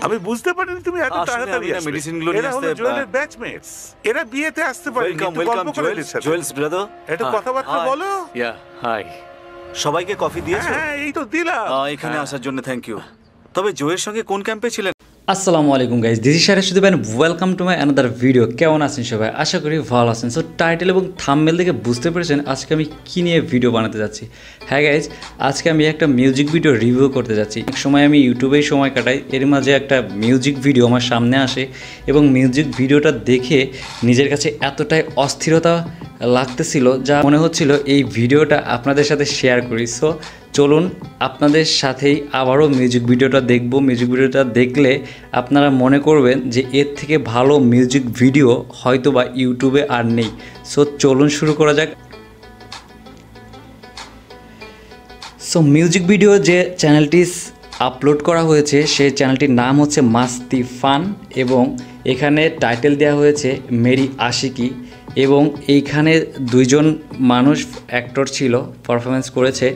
আমি বুঝতে পারিনি তুমি এত আসলে তাড়াতাড়ি আমি না আসবে। মেডিসিনগুলো এরা নিয়ে হলো আসতে- জুয়েলের ব্যাচমেটস। এরা বিয়েতে আসতে পারে। Welcome jewels brother. একটু কথাবার্তা বলো। ইয়া হাই। সবাইকে কফি দিয়েছো? হ্যাঁ এই তো দিলাম। এখানে আসার জন্য থ্যাংক ইউ। তবে জয়ের সঙ্গে কোন ক্যাম্পে ছিলেন? আসসালামু আলাইকুম guys, this is Sharif Sudip, welcome to my another video. কেমন আছেন সবাই? আশা করি ভালো আছেন। সো টাইটেল এবং থাম্বনেল দেখে বুঝতে পেরেছেন আজকে আমি কী নিয়ে ভিডিও বানাতে যাচ্ছি। হ্যাঁ গাইজ, আজকে আমি একটা মিউজিক ভিডিও রিভিউ করতে যাচ্ছি। এক সময় আমি ইউটিউবেই সময় কাটাই, এর মাঝে একটা মিউজিক ভিডিও আমার সামনে আসে এবং মিউজিক ভিডিওটা দেখে নিজের কাছে এতটাই অস্থিরতা লাগতেছিল যা মনে হচ্ছিল এই ভিডিওটা আপনাদের সাথে শেয়ার করি। সো চলুন আপনাদের সাথেই আবারও মিউজিক ভিডিওটা দেখব। মিউজিক ভিডিওটা দেখলে আপনারা মনে করবেন যে এর থেকে ভালো মিউজিক ভিডিও হয়তো বা ইউটিউবে আর নেই। সো চলুন শুরু করা যাক। সো মিউজিক ভিডিও যে চ্যানেলটি আপলোড করা হয়েছে সেই চ্যানেলটির নাম হচ্ছে মাস্তি ফান এবং এখানে টাইটেল দেওয়া হয়েছে মেরি আশিকি এবং এইখানে দুইজন মানুষ অ্যাক্টর ছিল, পারফরমেন্স করেছে,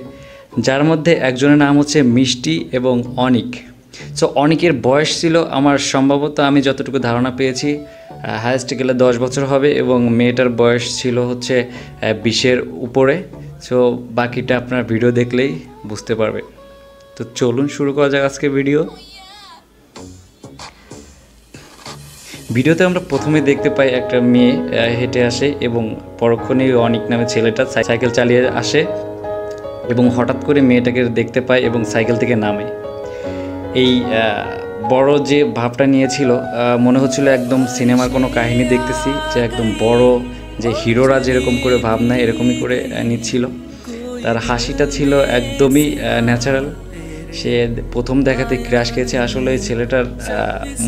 যার মধ্যে একজনের নাম হচ্ছে মিষ্টি এবং অনিক। সো অনিকের বয়স ছিল আমার সম্ভবত, আমি যতটুকু ধারণা পেয়েছি, হায়েস্ট গেলে 10 বছর হবে এবং মেয়েটার বয়স ছিল হচ্ছে 20-এর উপরে। সো বাকিটা আপনার ভিডিও দেখলেই বুঝতে পারবে। তো চলুন শুরু করা যাক আজকে ভিডিও। ভিডিওতে আমরা প্রথমে দেখতে পাই একটা মেয়ে হেঁটে আসে এবং পরক্ষণেই অনিক নামে ছেলেটা সাইকেল চালিয়ে আসে এবং হঠাৎ করে মেয়েটাকে দেখতে পায় এবং সাইকেল থেকে নামে। এই বড় যে ভাবটা নিয়েছিল, মনে হচ্ছিল একদম সিনেমার কোনো কাহিনী দেখতেছি, যে একদম বড় যে হিরোরা যেরকম করে ভাব নেয় এরকমই করে নিচ্ছিল। তার হাসিটা ছিল একদমই ন্যাচারাল সে প্রথম দেখাতে ক্র্যাশ খেয়েছে। আসলে এই ছেলেটার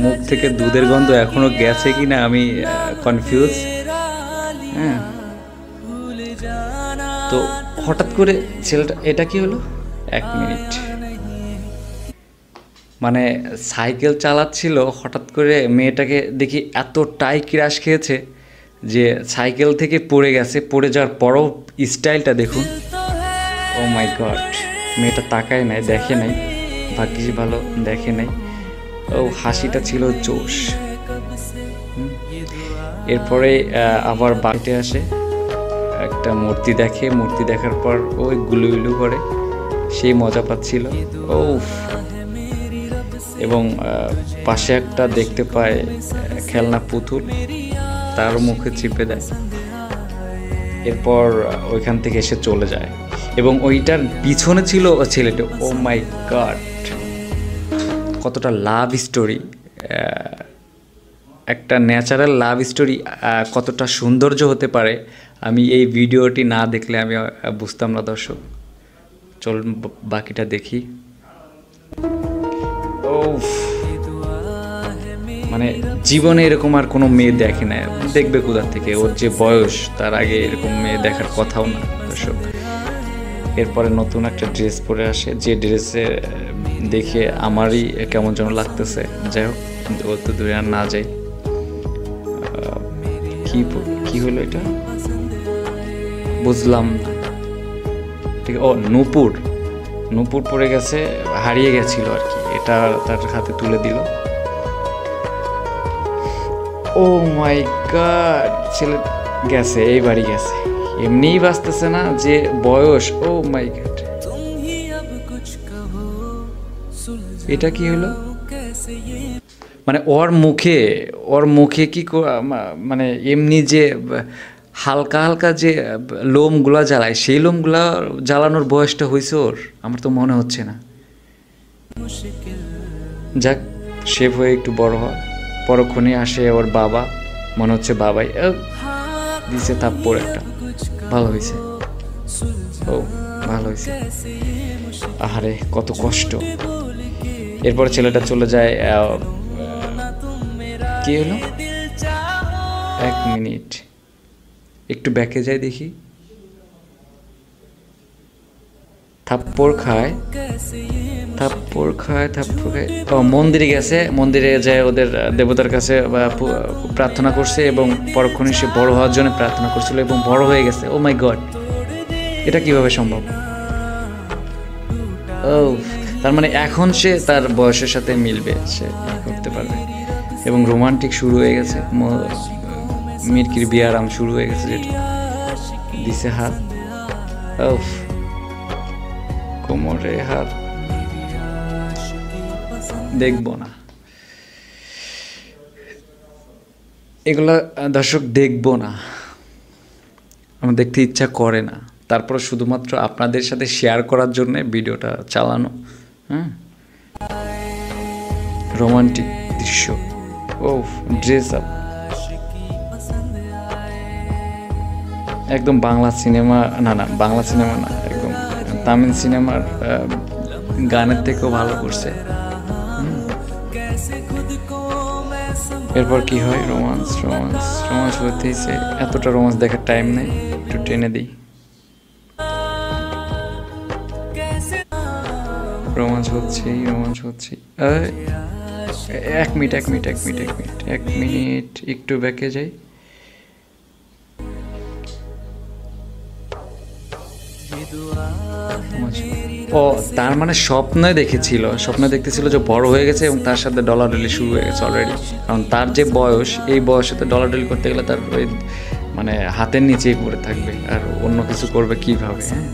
মুখ থেকে দুধের গন্ধ এখনো গেছে কিনা আমি কনফিউজ। হ্যাঁ, তো হঠাৎ করে ছেলেটা, এটা কি হলো? 1 মিনিট, মানে সাইকেল চালাচ্ছিল, হঠাৎ করে মেয়েটাকে দেখি এতটাই ক্র্যাশ খেয়েছে যে সাইকেল থেকে পড়ে গেছে। পড়ে যাওয়ার পরও স্টাইলটা দেখুন, ও মাই গড। মেয়েটা তাকায় নাই, দেখে নাই, ভাগ্যিস ভালো দেখে নাই। ও হাসিটা ছিল জোশ। এরপরে আবার বাড়িতে আসে, একটা মূর্তি দেখে, মূর্তি দেখার পর ওই গুলুগুলু করে, সেই মজা পাচ্ছিল। ও, এবং পাশে একটা দেখতে পায় খেলনা পুতুল, তার মুখে চিপে দেয়। এরপর ওইখান থেকে এসে চলে যায় এবং ওইটার পিছনে ছিল ছেলেটা। ও মাই গড, কতটা লাভ স্টোরি, একটা ন্যাচারাল লাভ স্টোরি কতটা সৌন্দর্য হতে পারে আমি এই ভিডিওটি না দেখলে আমি বুঝতাম না দর্শক। চলুন বাকিটা দেখি। ও, মানে জীবনে এরকম আর কোনো মেয়ে দেখে না, দেখবে কোথা থেকে? ওর যে বয়স, তার আগে এরকম মেয়ে দেখার কথাও না দর্শক। এরপরে নতুন একটা ড্রেস পরে আসে, যে ড্রেসে দেখে আমারই কেমন যেন লাগতেছে। যাই হোক, কিন্তু অত দূরে আর না যাই। কি হলো এটা বুঝলাম না। ঠিক, ও নূপুর, নূপুর পড়ে গেছে, হারিয়ে গেছিল আর কি, এটা তার হাতে তুলে দিল। ও মাই গড, ছেলে গেছে, এই বাড়ি গেছে, এমনিই বাঁচতেছে না, যে বয়স। ও মাই গড, এটা কি হলো? মানে ওর মুখে কি মানে এমনি যে হালকা হালকা যে লোমগুলা জ্বালায়, সেই লোমগুলা জ্বালানোর বয়সটা হয়েছে ওর? আমার তো মনে হচ্ছে না। যাক, শেভ হয়ে একটু বড় হয়, পরক্ষণে আসে ওর বাবা, মনে হচ্ছে বাবাই দিছে থাপ্পড় একটা। ভালো হয়েছে, ও ভালো হয়েছে। আহারে কত কষ্ট। এরপর ছেলেটা চলে যায়। কি হলো? 1 মিনিট, একটু ব্যাকে যাই দেখি। থাপ্পড় খায়। ও, মন্দিরে গেছে, মন্দিরে যায় ওদের দেবতার কাছে প্রার্থনা করছে এবং পরক্ষণে সে বড় হওয়ার জন্য প্রার্থনা করছিল এবং বড় হয়ে গেছে। ও মাই গড, এটা কিভাবে সম্ভব? ও, তার মানে এখন সে তার বয়সের সাথে মিলবে, সে করতে পারবে। এবং রোমান্টিক শুরু হয়ে গেছে, মিরকির বিয়ারাম শুরু হয়ে গেছে, যেটা দিছে হাত, কোমরে হাত। দেখবো না এগুলা দর্শক, দেখবো না, আমার দেখতে ইচ্ছা করে না। তারপর শুধুমাত্র আপনাদের সাথে শেয়ার করার জন্য ভিডিওটা চালানো। হ্যাঁ, রোমান্টিক দৃশ্য। ও, ড্রেস আপ, একদম বাংলা সিনেমা, না বাংলা সিনেমা না, একদম তামিল সিনেমার গানের থেকেও ভালো করছে। এরপর কি হয়? রোমান্স হতেইছে। এতটা রোমান্স দেখার টাইম নেই, একটু টেনে দিই। রোমান্স হচ্ছে। 1 মিনিট, একটু ব্যাকে যাই। ও, তার মানে স্বপ্নে দেখতেছিল যে বড় হয়ে গেছে এবং তার সাথে ডলাডলি শুরু হয়ে গেছে অলরেডি। কারণ তার যে বয়স, এই বয়সে তো ডলাডলি করতে গেলে তার ওই মানে হাতের নিচেই পড়ে থাকবে, আর অন্য কিছু করবে কিভাবে? হ্যাঁ,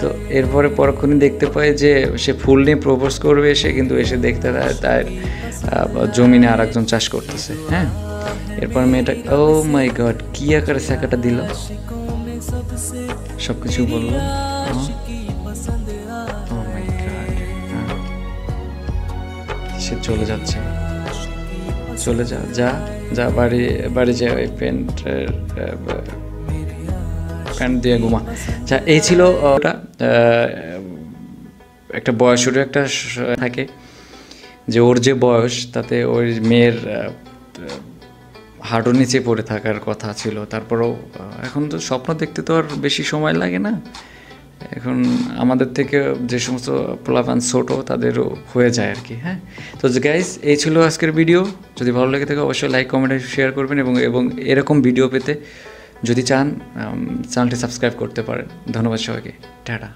তো এরপরে পরক্ষণে দেখতে পায় যে সে ফুল নিয়ে প্রপোজ করবে, সে কিন্তু এসে দেখতে তার জমিনে আর একজন চাষ করতেছে। হ্যাঁ, এরপর মেয়েটা, ও মাই গড, কি আকারে শাখাটা দিল, সবকিছু বললো। সে চলে যাচ্ছে, চলে যা বাড়ি যা, ওই প্যান্ট দিয়ে ঘুমা। আচ্ছা, এই ছিল ওটা একটা বয়সেরও একটা থাকে, যে ওর যে বয়স তাতে ওই মেয়ের হাঁটুর নিচে পড়ে থাকার কথা ছিল। তারপরেও এখন তো স্বপ্ন দেখতে তো আর বেশি সময় লাগে না, এখন আমাদের থেকে যে সমস্ত পোলাপান ছোটো তাদেরও হয়ে যায় আর কি। হ্যাঁ, তো গাইস এই ছিল আজকের ভিডিও। যদি ভালো লেগে থাকে অবশ্যই লাইক কমেন্ট শেয়ার করবেন, এবং এরকম ভিডিও পেতে যদি চান চ্যানেলটি সাবস্ক্রাইব করতে পারেন। ধন্যবাদ সবাইকে, টাটা।